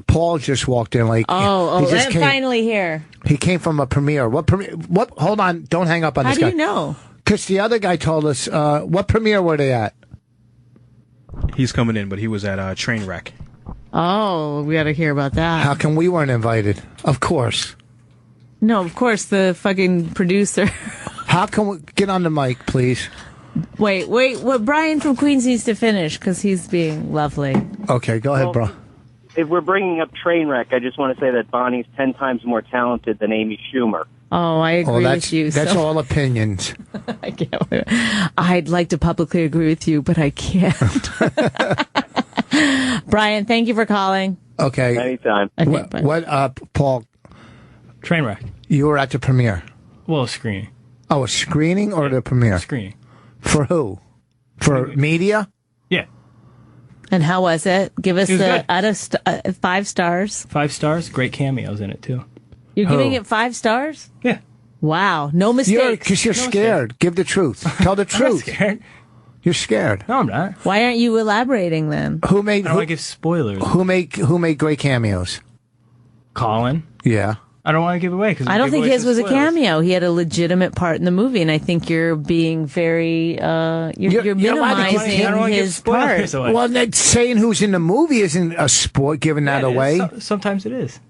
Paul just walked in. Like, I'm he just came, finally here. He came from a premiere. What premiere? What? Hold on. Don't hang up on How this do guy. you know? Because the other guy told us. What premiere were they at? He's coming in, but he was at Trainwreck. Oh, we got to hear about that. How come we weren't invited? Of course. No, of course, the fucking producer. How can we get on the mic, please? Wait. What Brian from Queens needs to finish because he's being lovely. Okay, go ahead, bro. If we're bringing up Trainwreck, I just want to say that Bonnie's 10 times more talented than Amy Schumer. Oh, I agree with you. That's all opinions. I can't. I'd like to publicly agree with you, but I can't. Brian, thank you for calling. Okay. Anytime. Okay, what, Paul? Trainwreck. You were at the premiere. Well, a screening. Oh, a screening or the premiere? Screening. For who? For media? Yeah. And how was it? Give us It was good. out of 5 stars. 5 stars. Great cameos in it too. You're giving it 5 stars? Yeah. Wow. No mistakes. Because you're scared. Give the truth. Tell the I'm not truth. scared. You're scared. No, I'm not. Why aren't you elaborating then? Who made? I don't want to give spoilers. Who made great cameos? Colin. Yeah. I don't want to give away because I don't think his was a cameo. He had a legitimate part in the movie, and I think you're being very you're minimizing his part. Well, saying who's in the movie isn't a sport. Giving that away. Sometimes it is.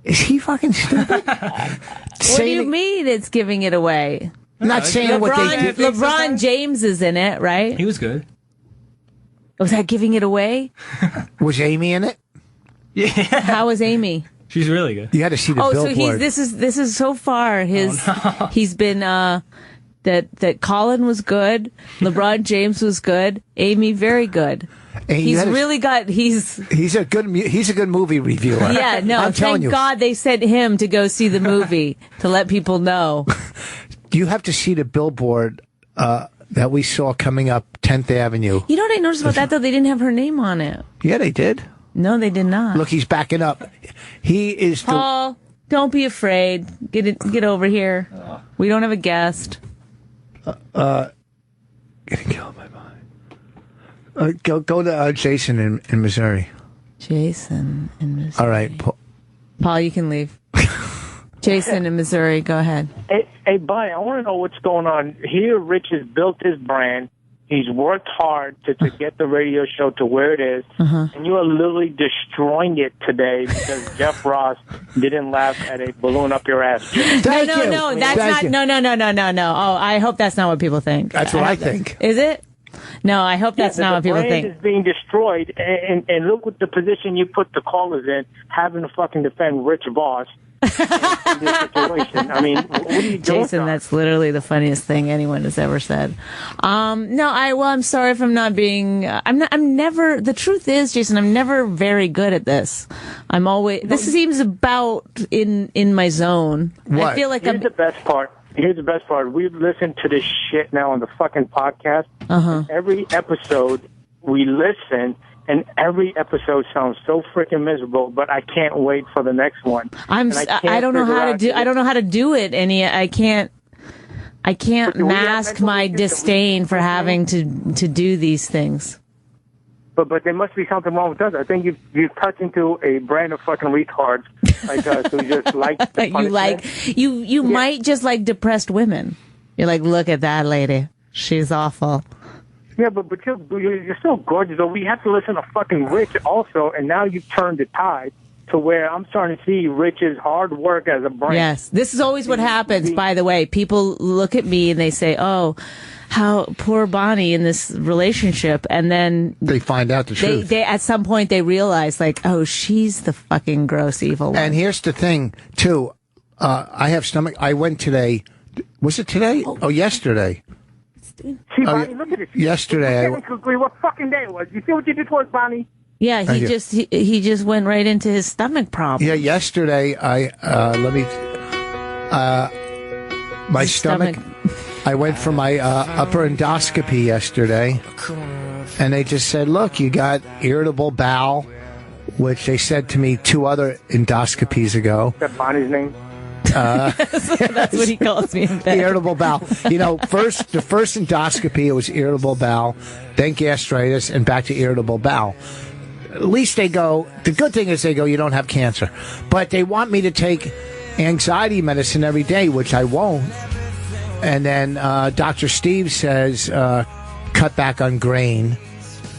Is he fucking stupid? What do you mean it's giving it away? I'm not saying what they did. LeBron James is in it, right? He was good. Was that giving it away? Was Amy in it? Yeah. How was Amy? She's really good. You had to see the billboard. So this is so far he's been that Colin was good, LeBron James was good, Amy very good. He's a good movie reviewer. Yeah, no, I'm telling thank you. God they sent him to go see the movie to let people know. You have to see the billboard that we saw coming up 10th Avenue. You know what I noticed about that though? They didn't have her name on it. Yeah, they did. No, they did not. Look, he's backing up. He is. Paul, don't be afraid. Get over here. We don't have a guest. Getting killed by mine. Go to Jason in Missouri. Jason in Missouri. All right, Paul, you can leave. Jason in Missouri, go ahead. Hey, Bonnie, I want to know what's going on. Here, Rich has built his brand. He's worked hard to get the radio show to where it is, and you are literally destroying it today because Jeff Ross didn't laugh at a balloon up your ass. No, that's not. No. Oh, I hope that's not what people think. That's what I think. Is it? No, I hope that's not what people think. The brand is being destroyed, and look what the position you put the callers in, having to fucking defend Rich Voss. In this situation. I mean, what are you doing? Jason, that's literally the funniest thing anyone has ever said. I'm sorry if I'm not being, I'm never, the truth is, Jason, I'm never very good at this. This seems about in my zone. What? I feel like Here's the best part. We listen to this shit now on the fucking podcast. Every episode we listen, and every episode sounds so freaking miserable, but I can't wait for the next one. I don't know how to do it, and I can't mask my disdain for having to do these things. But there must be something wrong with us. I think you've touched into a brand of fucking retards like us who just like the punishment. You might just like depressed women. You're like, look at that lady, she's awful. Yeah, but you're so gorgeous. Though we have to listen to fucking Rich also, and now you've turned the tide to where I'm starting to see Rich's hard work as a brand. Yes, this is always what happens. By the way, people look at me and they say, "Oh, how poor Bonnie in this relationship," and then they find out the truth. They at some point they realize, like, "Oh, she's the fucking gross evil one." And here's the thing, too. I have stomach. I went today. Was it today? Oh, yesterday. See, Bonnie, look at this. Yesterday, what fucking day it was. You see what you did to us, Bonnie? Yeah, he just went right into his stomach problem. Yeah, yesterday my stomach. I went for my upper endoscopy yesterday, and they just said, "Look, you got irritable bowel," which they said to me 2 other endoscopies ago. Is that Bonnie's name? That's what he calls me. Irritable bowel. You know, the first endoscopy, it was irritable bowel, then gastritis, and back to irritable bowel. at least they go, the good thing is they go, you don't have cancer. But they want me to take anxiety medicine every day, which I won't. And then Dr. Steve says, cut back on grain.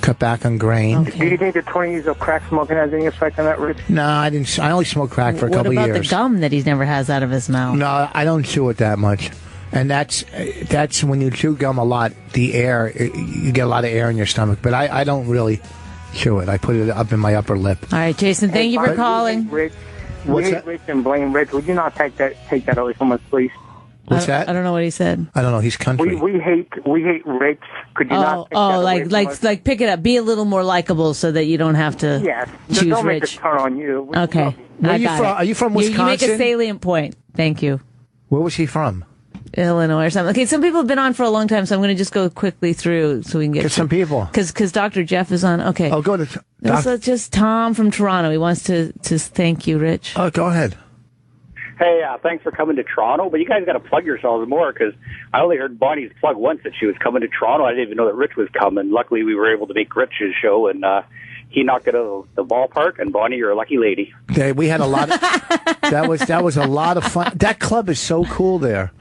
Cut back on grain. Okay. Do you think the 20 years of crack smoking has any effect on that, Rich? No, I didn't. I only smoked crack for a couple of years. What about the gum that he never has out of his mouth? No, I don't chew it that much. And that's when you chew gum a lot, the air, you get a lot of air in your stomach. But I don't really chew it. I put it up in my upper lip. All right, Jason, thank you for calling. Rich, What's we that? hate Rich and blame Rich. Would you not take that away from us, please? What's that? I don't know what he said. I don't know. He's country. We hate Rich. Could you not take that away from us? like pick it up. Be a little more likable so that you don't have to Yes. choose Don't make Rich. it turn on you. Okay. Where I are you got from? it. Are you from You make Wisconsin? a salient point. Thank you. Where was he from? Illinois or something. Okay, some people have been on for a long time, so I'm going to just go quickly through so we can get some people. Because Dr. Jeff is on. Okay. Oh, go to... So just Tom from Toronto. He wants to thank you, Rich. Oh, go ahead. Hey, thanks for coming to Toronto, but you guys got to plug yourselves more because I only heard Bonnie's plug once that she was coming to Toronto. I didn't even know that Rich was coming. Luckily, we were able to make Rich's show, and he knocked it out of the ballpark. And Bonnie, you're a lucky lady. Okay, we had a lot of... that was a lot of fun. That club is so cool there.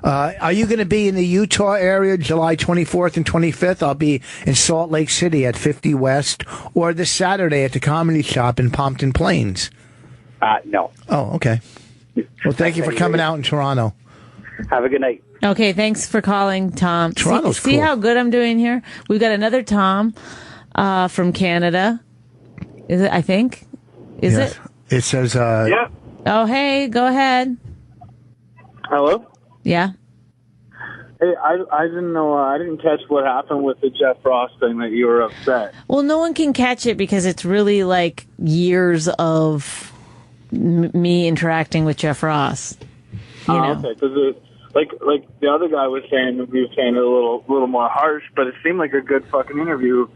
Are you going to be in the Utah area July 24th and 25th? I'll be in Salt Lake City at 50 West, or this Saturday at the Comedy Shop in Pompton Plains. No. Oh, okay. Well, thank you for coming out in Toronto. Have a good night. Okay, thanks for calling, Tom. Toronto's see cool. how good I'm doing here? We've got another Tom from Canada. Is it? I think. Is Yes. it? It says... Yeah. Oh, hey, go ahead. Hello? Yeah. Hey, I didn't know, I didn't catch what happened with the Jeff Ross thing that you were upset. Well, no one can catch it because it's really like years of me interacting with Jeff Ross. You know? Okay, because like the other guy was saying, he was saying it a little more harsh, but it seemed like a good fucking interview.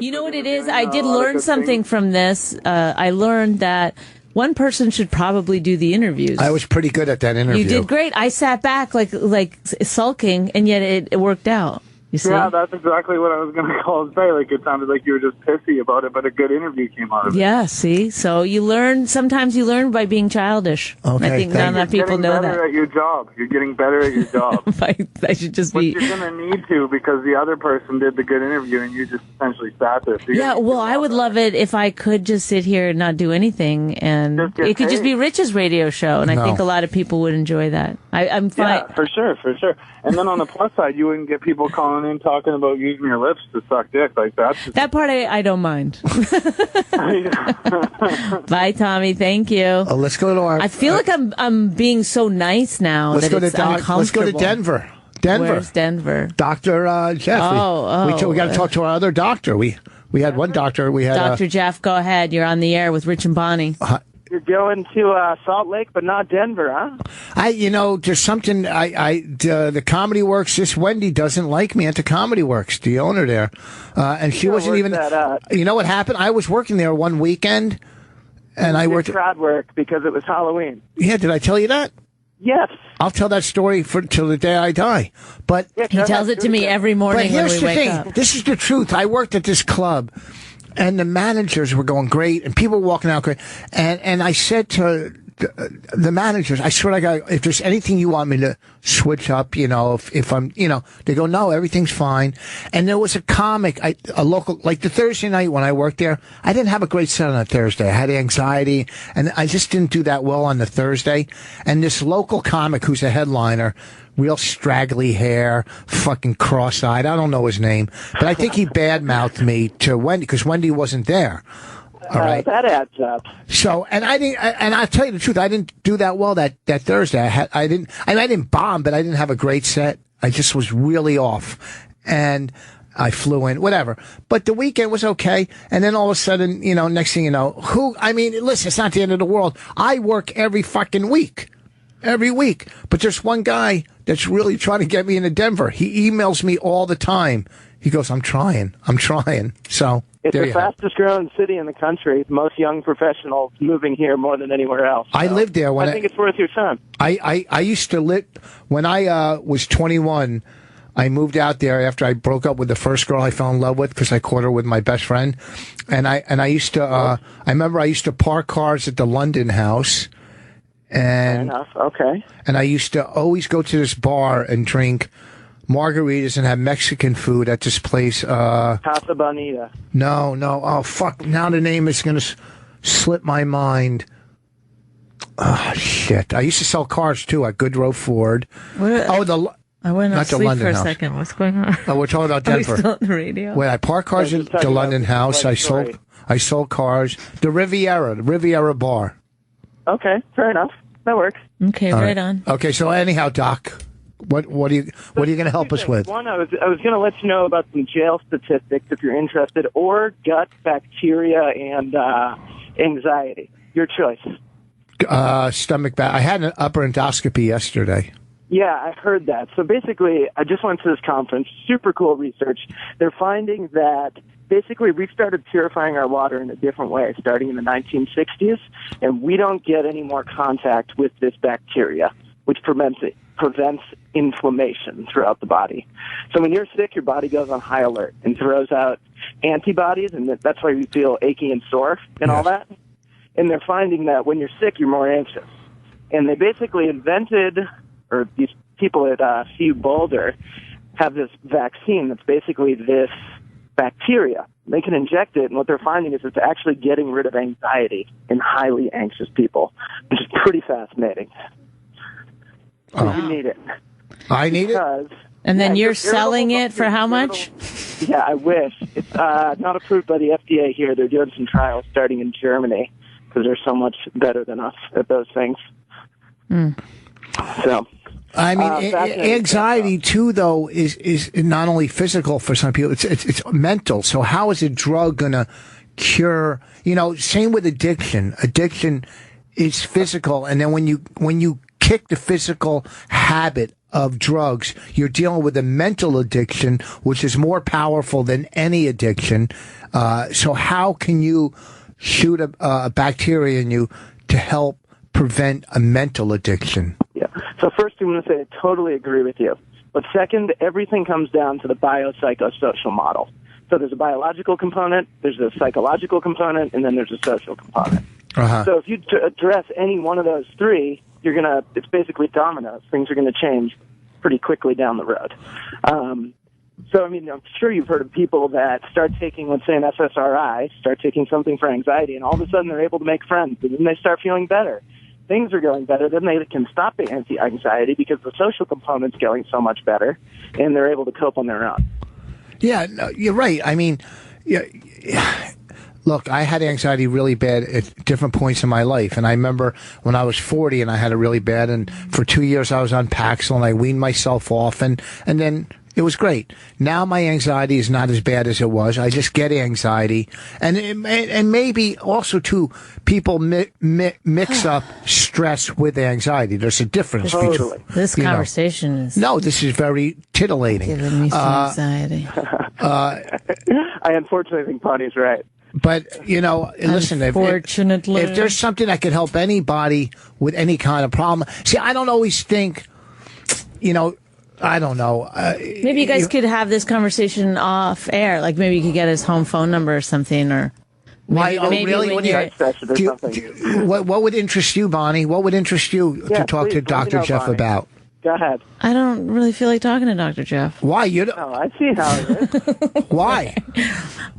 You know what it is? I did learn something from this. I learned that one person should probably do the interviews. I was pretty good at that interview. You did great. I sat back like sulking, and yet it worked out. You see? Yeah, that's exactly what I was going to call and say. Like, it sounded like you were just pissy about it, but a good interview came out of it. Yeah, see? So you learn, sometimes you learn by being childish. Okay, I think not enough people know You're getting better that. at your job. You're getting better at your job. I should just be... But you're going to need to because the other person did the good interview and you just essentially sat there. So Yeah, well, I would love it if I could just sit here and not do anything, and it could just be Rich's radio show, and I No. think a lot of people would enjoy that. I'm fine. Yeah, for sure. And then on the plus side, you wouldn't get people calling in talking about using your lips to suck dick. Like, that's just... That part I don't mind. Bye, Tommy. Thank you. Oh, let's go to our... I feel like I'm being so nice now Let's that go to it's uncomfortable. Let's go to Denver. Where's Denver? Dr. Jeff. We got to talk to our other doctor. We had one doctor. We had Dr. Jeff, go ahead. You're on the air with Rich and Bonnie. You're going to Salt Lake, but not Denver, huh? there's something. The Comedy Works. This Wendy doesn't like me at the Comedy Works, the owner there, and she wasn't even. You know what happened? I was working there one weekend, and I worked crowd work because it was Halloween. Yeah, did I tell you that? Yes. I'll tell that story till the day I die. But He tells it to me every morning But when here's we the wake thing. up. This is the truth. I worked at this club, and the managers were going great, and people were walking out great. And I said to the managers, I swear to God, if there's anything you want me to switch up, if I'm, they go, no, everything's fine. And there was a comic, a local, like the Thursday night when I worked there, I didn't have a great set on a Thursday. I had anxiety, and I just didn't do that well on the Thursday. And this local comic who's a headliner, real straggly hair, fucking cross-eyed, I don't know his name, but I think he badmouthed me to Wendy, because Wendy wasn't there. All right. That adds up. So, and I'll tell you the truth, I didn't do that well that Thursday. I didn't bomb, but I didn't have a great set. I just was really off. And I flew in, whatever. But the weekend was okay. And then all of a sudden, next thing you know, listen, it's not the end of the world. I work every fucking week. Every week. But there's one guy that's really trying to get me into Denver. He emails me all the time. He goes, I'm trying. So, It's there the you have it. fastest growing city in the country. Most young professionals moving here more than anywhere else. I lived there when I think it's worth your time. I used to live when I was 21. I moved out there after I broke up with the first girl I fell in love with because I caught her with my best friend. And I used to, I remember I used to park cars at the London House. And, Fair enough. Okay. And I used to always go to this bar and drink margaritas and have Mexican food at this place. Casa Bonita. No. Oh, fuck. Now the name is going to slip my mind. Oh, shit. I used to sell cars, too, at Goodrow Ford. I went not to the sleep London for a House. second. What's going on? Oh, we're talking about Are we Denver. still on the radio? Wait, I parked cars at the London House. I sold cars. The Riviera bar. Okay, fair enough. That works. Okay, All right on. Okay, so anyhow, Doc, what are you going to help us with? One, I was going to let you know about some jail statistics if you're interested, or gut bacteria and anxiety. Your choice. Stomach bag. I had an upper endoscopy yesterday. Yeah, I heard that. So basically, I just went to this conference. Super cool research. They're finding that basically we started purifying our water in a different way starting in the 1960s, and we don't get any more contact with this bacteria, which prevents inflammation throughout the body. So when you're sick, your body goes on high alert and throws out antibodies, and that's why you feel achy and sore and all that. And they're finding that when you're sick, you're more anxious. And they basically invented, or these people at CU Boulder have this vaccine that's basically this bacteria. They can inject it, and what they're finding is it's actually getting rid of anxiety in highly anxious people, which is pretty fascinating. So you need it. I need it? And then you're selling it for how much? Yeah, I wish. It's not approved by the FDA here. They're doing some trials starting in Germany because they're so much better than us at those things. So, I mean, anxiety too, though, is not only physical for some people; it's mental. So, how is a drug going to cure? Same with addiction. Addiction is physical, and then when you kick the physical habit of drugs, you're dealing with a mental addiction, which is more powerful than any addiction. So, how can you shoot a bacteria in you to help prevent a mental addiction? Yeah. So first, I'm going to say I totally agree with you. But second, everything comes down to the biopsychosocial model. So there's a biological component, there's a psychological component, and then there's a social component. So if you address any one of those three, it's basically dominoes. Things are going to change pretty quickly down the road. So, I mean, I'm sure you've heard of people that start taking, let's say, an SSRI, start taking something for anxiety, and all of a sudden they're able to make friends, and then they start feeling better. Things are going better, then they can stop the anxiety because the social component's going so much better, and they're able to cope on their own. Yeah, no, you're right. I mean, look, I had anxiety really bad at different points in my life. And I remember when I was 40 and I had it really bad. And for 2 years I was on Paxil and I weaned myself off. And then it was great. Now my anxiety is not as bad as it was. I just get anxiety. And maybe also, too, people mix up stress with anxiety. There's a difference. Totally. This conversation is... No, this is very titillating. Giving me some anxiety. I unfortunately think Bonnie's right. But, listen, if there's something that could help anybody with any kind of problem. See, I don't always think, I don't know. Maybe you guys could have this conversation off air. Like maybe you could get his home phone number or something. Or really? What would interest you, Bonnie? What would interest you to talk to Dr. Jeff Bonnie. about? Go ahead. I don't really feel like talking to Dr. Jeff. Why? I see how it is. Why?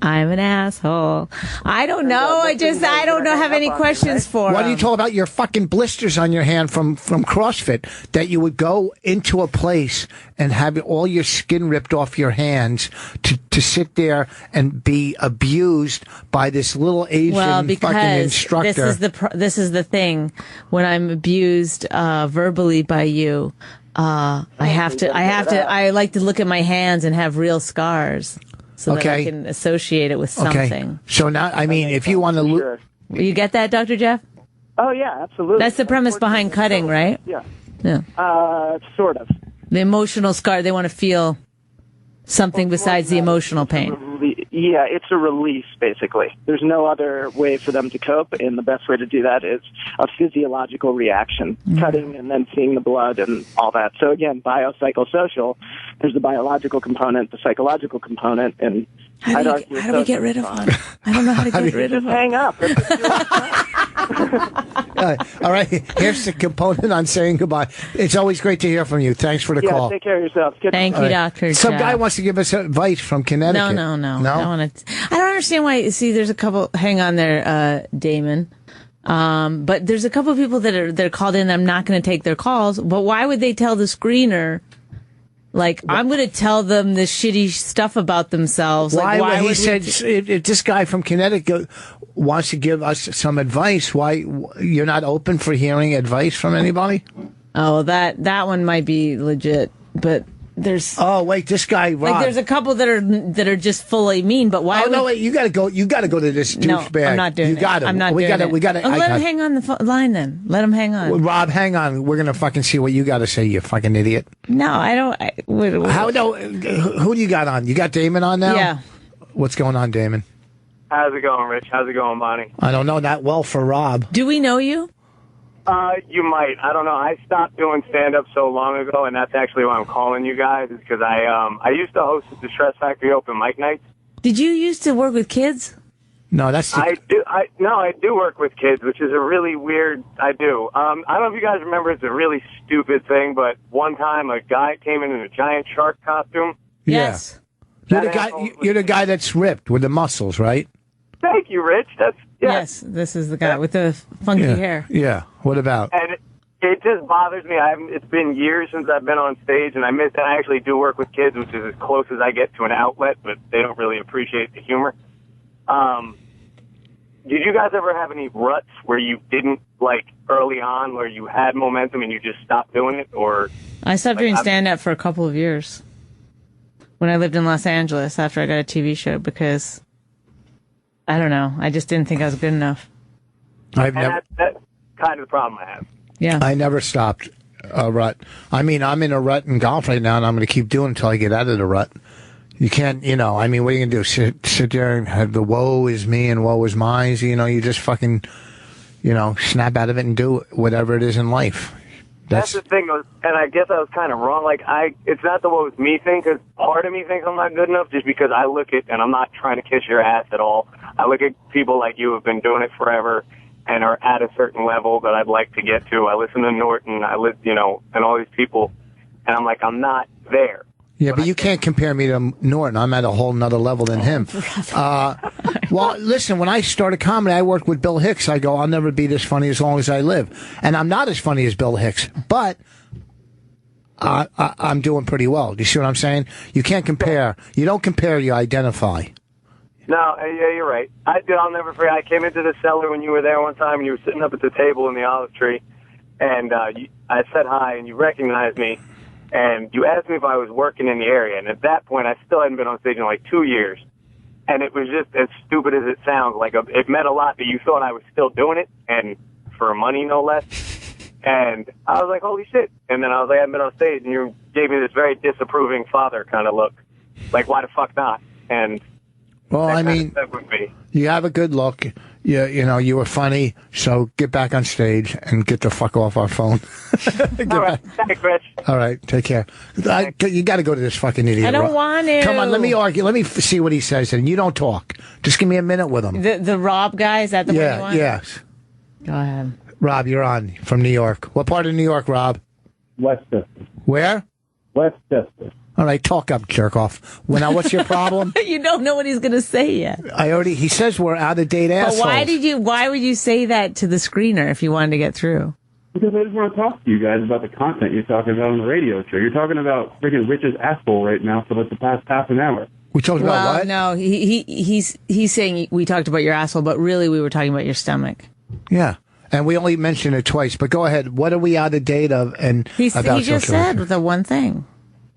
I'm an asshole. I don't know. I don't have any questions for Why him. do you talk about your fucking blisters on your hand from CrossFit? That you would go into a place and have all your skin ripped off your hands to sit there and be abused by this little Asian fucking instructor. This is the thing. When I'm abused verbally by you, I like to look at my hands and have real scars so that I can associate it with something. Okay. So now, I mean, if you want to you get that, Dr. Jeff? Oh yeah, absolutely. That's the premise behind cutting, right? Yeah. Yeah. Sort of. The emotional scar, they want to feel something besides the emotional pain. it's a release, basically. There's no other way for them to cope, and the best way to do that is a physiological reaction, cutting and then seeing the blood and all that. So again, biopsychosocial, there's the biological component, the psychological component, and How do we get rid of one? I don't know how to get rid of just one. hang up. All right, here's the component on saying goodbye. It's always great to hear from you. Thanks for the call. Take care of yourself. Good Thank you, Dr. Some Jeff. guy wants to give us advice from Connecticut. No. No? I don't understand why. See, there's a couple. Hang on there, Damon. But there's a couple of people that are called in. I'm not going to take their calls. But why would they tell the screener? Like, I'm going to tell them this shitty stuff about themselves. Why would he we said, if this guy from Connecticut wants to give us some advice, why you're not open for hearing advice from anybody? Oh, that one might be legit, but there's. Oh wait, this guy Rob. Like, there's a couple that are just fully mean. But why? Oh no, wait, you got to go. You got to go to this douchebag. No, I'm not doing you it. got to. I'm not doing it. We got to. Let him hang on the line then. Let him hang on. Well, Rob, hang on. We're gonna fucking see what you got to say. You fucking idiot. No, I don't. How no? Who do you got on? You got Damon on now? Yeah. What's going on, Damon? How's it going, Rich? How's it going, Bonnie? I don't know that well for Rob. Do we know you? You might. I don't know. I stopped doing stand-up so long ago, and that's actually why I'm calling you guys, is because I used to host the Stress Factory open mic nights. Did you used to work with kids? No, that's. I do work with kids, which is a really weird. I do. I don't know if you guys remember. It's a really stupid thing, but one time a guy came in a giant shark costume. Yes. You're the guy that's ripped with the muscles, right? Thank you, Rich. Yes, this is the guy with the funky hair. Yeah. What about? And it just bothers me. It's been years since I've been on stage, and I actually do work with kids, which is as close as I get to an outlet, but they don't really appreciate the humor. Did you guys ever have any ruts where you didn't, like, early on, where you had momentum and you just stopped doing it? Or I stopped doing stand-up for a couple of years when I lived in Los Angeles after I got a TV show because, I don't know, I just didn't think I was good enough. That's kind of the problem I have. Yeah. I never stopped a rut. I mean, I'm in a rut in golf right now, and I'm going to keep doing it until I get out of the rut. You can't, I mean, what are you going to do? Sit there and have the woe is me and woe is mine? You just fucking, snap out of it and do whatever it is in life. That's the thing, and I guess I was kind of wrong. Like, it's not the woe is me thing, because part of me thinks I'm not good enough just because I look at, and I'm not trying to kiss your ass at all, I look at people like you who have been doing it forever and are at a certain level that I'd like to get to. I listen to Norton, and all these people, and I'm like, I'm not there. Yeah, but you can't compare me to Norton. I'm at a whole nother level than him. Well, listen, when I started comedy, I worked with Bill Hicks. I go, I'll never be this funny as long as I live. And I'm not as funny as Bill Hicks, but I'm doing pretty well. Do you see what I'm saying? You can't compare. You don't compare, you identify. No, yeah, you're right. I'll never forget. I came into the cellar when you were there one time, and you were sitting up at the table in the olive tree, and I said hi, and you recognized me. And you asked me if I was working in the area, and at that point, I still hadn't been on stage in like 2 years. And it was just as stupid as it sounds. Like, it meant a lot that you thought I was still doing it, and for money, no less. And I was like, holy shit. And then I was like, I haven't been on stage, and you gave me this very disapproving father kind of look. Like, why the fuck not? And well, I mean, you have a good look. You were funny, so get back on stage and get the fuck off our phone. All right, thanks, Rich. All right, take care. You got to go to this fucking idiot. I don't want to. Come on, let me argue. Let me see what he says, and you don't talk. Just give me a minute with him. The Rob guy, is that the one you want? Yes. Go ahead. Rob, you're on from New York. What part of New York, Rob? Westchester. Where? Westchester. All right, talk up, jerk off. Well, now, what's your problem? You don't know what he's going to say yet. He says we're out of date assholes. But why would you say that to the screener if you wanted to get through? Because I just want to talk to you guys about the content you're talking about on the radio show. You're talking about freaking Rich's asshole right now for like the past half an hour. We talked about what? No, he's saying we talked about your asshole, but really we were talking about your stomach. Yeah. And we only mentioned it twice. But go ahead. What are we out of date of? And he just said the one thing.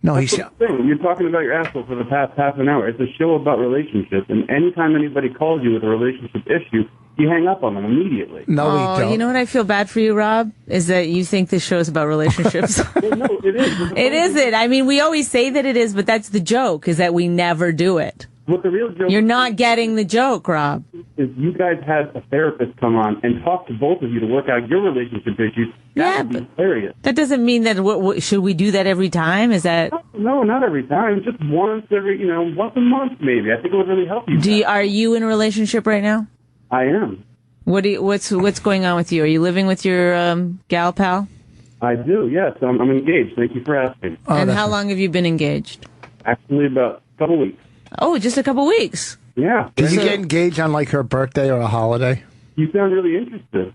No, That's the thing. You're talking about your asshole for the past half an hour. It's a show about relationships, and anytime anybody calls you with a relationship issue, you hang up on them immediately. No, we don't. You know what I feel bad for you, Rob? Is that you think this show is about relationships. Well, no, it is. It isn't. I mean, we always say that it is, but that's the joke, is that we never do it. What the real joke You're not getting the joke, Rob. is you guys had a therapist come on and talk to both of you to work out your relationship issues. That would be hilarious. That doesn't mean that. Should we do that every time? Is that? No, not every time. Just once once a month maybe. I think it would really help you. Are you in a relationship right now? I am. What's going on with you? Are you living with your gal pal? I do, yes. I'm engaged. Thank you for asking. And how long have you been engaged? Actually, about a couple weeks. Oh, just a couple weeks. Yeah. Did you get engaged on like her birthday or a holiday? You sound really interested.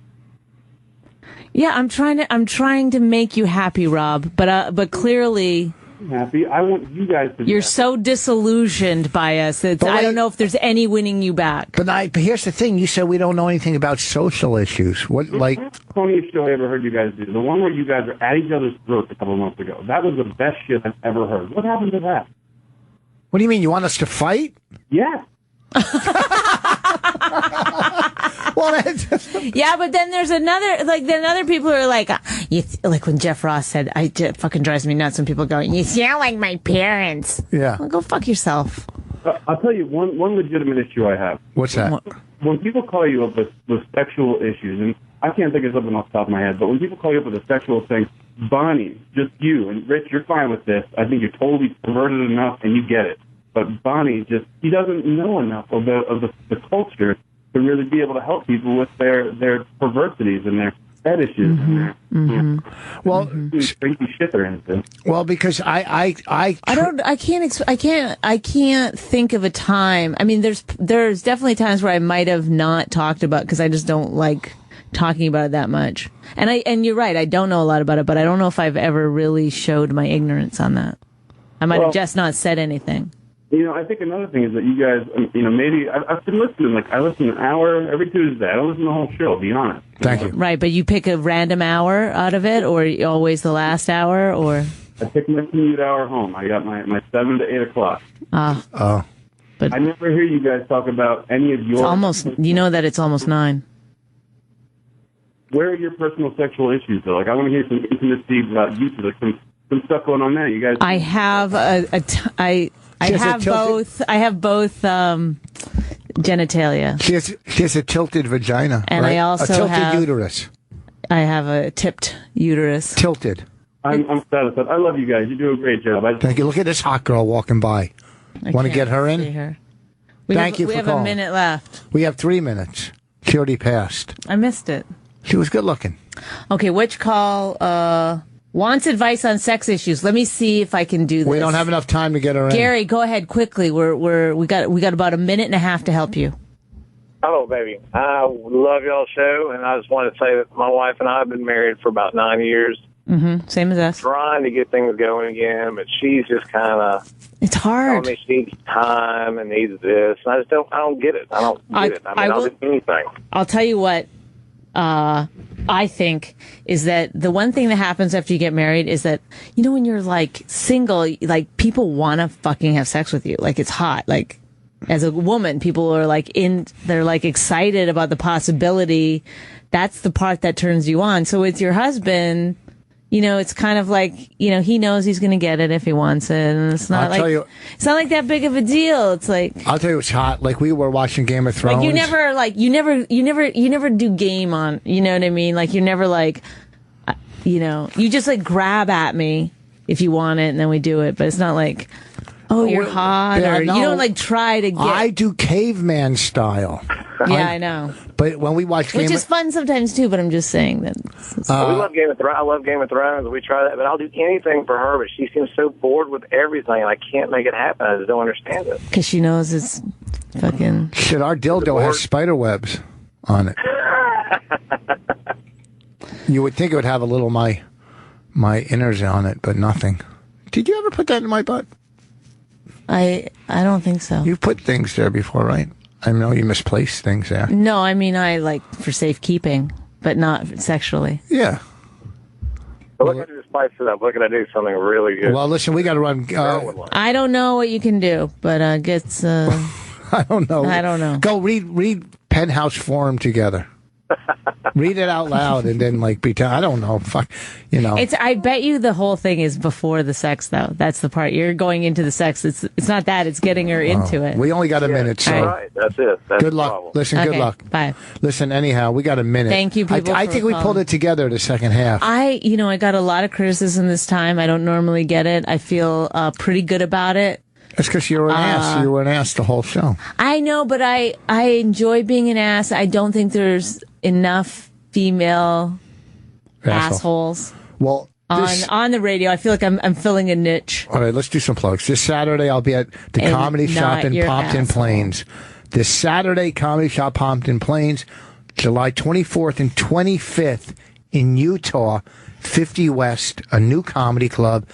Yeah, I'm trying to make you happy, Rob. But clearly, I'm happy. I want you guys to. You're so disillusioned by us. I don't know if there's any winning you back. But here's the thing: you said we don't know anything about social issues. What like? Funniest show I ever heard you guys do. The one where you guys are at each other's throats a couple months ago. That was the best shit I've ever heard. What happened to that? What do you mean? You want us to fight? Yeah. Yeah, but then there's other people who are like, like when Jeff Ross said, it fucking drives me nuts when people go, you sound like my parents. Yeah. Well, go fuck yourself. I'll tell you one legitimate issue I have. What's that? When people call you up with sexual issues, and I can't think of something off the top of my head, but when people call you up with a sexual thing, Bonnie, just you, and Rich, you're fine with this. I think you're totally perverted enough, and you get it. But Bonnie, he doesn't know enough of the culture to really be able to help people with their perversities and their fetishes and their well, crazy shit they're into. Well, because I can't think of a time. I mean, there's definitely times where I might have not talked about because I just don't like talking about it that much. And you're right, I don't know a lot about it, but I don't know if I've ever really showed my ignorance on that. I might have just not said anything. I think another thing is that you guys, maybe I've been listening. I listen an hour every Tuesday. I don't listen to the whole show. Be honest. Thank you. Right, but you pick a random hour out of it, or always the last hour, or I pick my commute hour home. I got my 7 to 8 o'clock. But I never hear you guys talk about any of your. It's almost. You know that it's almost 9. Where are your personal sexual issues though? Like I want to hear some intimacy about you two. Like some stuff going on there. You guys. I have I have both genitalia. She has a tilted vagina. And right? I also a tilted have uterus. I have a tipped uterus. Tilted. I'm satisfied. I love you guys. You do a great job. Thank you. Look at this hot girl walking by. Want to get her in? See her. Thank you for calling. We have a minute left. We have 3 minutes. She already passed. I missed it. She was good looking. Okay, which call wants advice on sex issues? Let me see if I can do this. We don't have enough time to get her in. Gary, go ahead quickly. We got about a minute and a half to help you. Hello, baby. I love y'all's show, and I just want to say that my wife and I have been married for about 9 years. Mm-hmm. Same as us. Trying to get things going again, but she's just kind of. It's hard. Telling me she needs time and needs this. And I don't get it. I don't get it. I'll do anything. I'll tell you what. I think is that the one thing that happens after you get married is that, when you're like single, like people want to fucking have sex with you. Like it's hot. Like as a woman, people are they're like excited about the possibility. That's the part that turns you on. So with your husband, it's kind of like, he knows he's going to get it if he wants it. And it's not it's not like that big of a deal. It's like, I'll tell you what's hot. Like we were watching Game of Thrones. Like you never do game on, you know what I mean? Like you're never like, you just like grab at me if you want it and then we do it. But it's not like, you're hot. Or you don't like try to get. I do caveman style. Yeah, I know. But when we watch Which is fun sometimes too, but I'm just saying that. We love Game of Thrones. I love Game of Thrones. We try that, but I'll do anything for her, but she seems so bored with everything, and I can't make it happen. I just don't understand it. Because she knows it's fucking. Shit, our dildo has spider webs on it. You would think it would have a little my innards on it, but nothing. Did you ever put that in my butt? I don't think so. You've put things there before, right? I know you misplaced things there. No, I mean, I like for safekeeping, but not sexually. Yeah. But look, I do spice it up. Look, I do something really good. Well, listen, we got to run. I don't know what you can do, but I don't know. I don't know. Go read Penthouse Forum together. Read it out loud and then pretend. I don't know. Fuck, I bet you the whole thing is before the sex, though. That's the part. You're going into the sex. It's not that. It's getting her into it. We only got a minute, so. All right, that's it. That's Good the luck. problem. Listen, good Okay, luck. bye. Listen, anyhow, we got a minute. Thank you, people, I for think we pulled calling. it together the second half. I got a lot of criticism this time. I don't normally get it. I feel pretty good about it. That's because you were an ass. You were an ass the whole show. I know, but I enjoy being an ass. I don't think there's enough female assholes Well, on the radio. I feel like I'm filling a niche. all right, let's do some plugs. This Saturday, I'll be at the And Comedy Shop not in your Pompton asshole. Plains. This Saturday, Comedy Shop Pompton Plains, July 24th and 25th in Utah, 50 West, a new comedy club.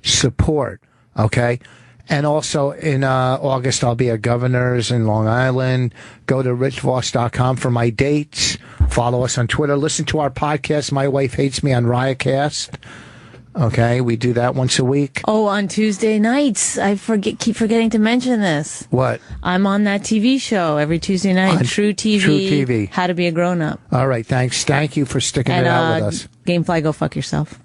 Support, okay? And also in August, I'll be at Governor's in Long Island. Go to richvoss.com for my dates. Follow us on Twitter. Listen to our podcast, My Wife Hates Me, on Riotcast. Okay, we do that once a week. Oh, on Tuesday nights. I keep forgetting to mention this. What? I'm on that TV show every Tuesday night. On True TV. True TV. How to Be a Grown Up. All right, thanks. Thank you for sticking it out with us. Gamefly, go fuck yourself.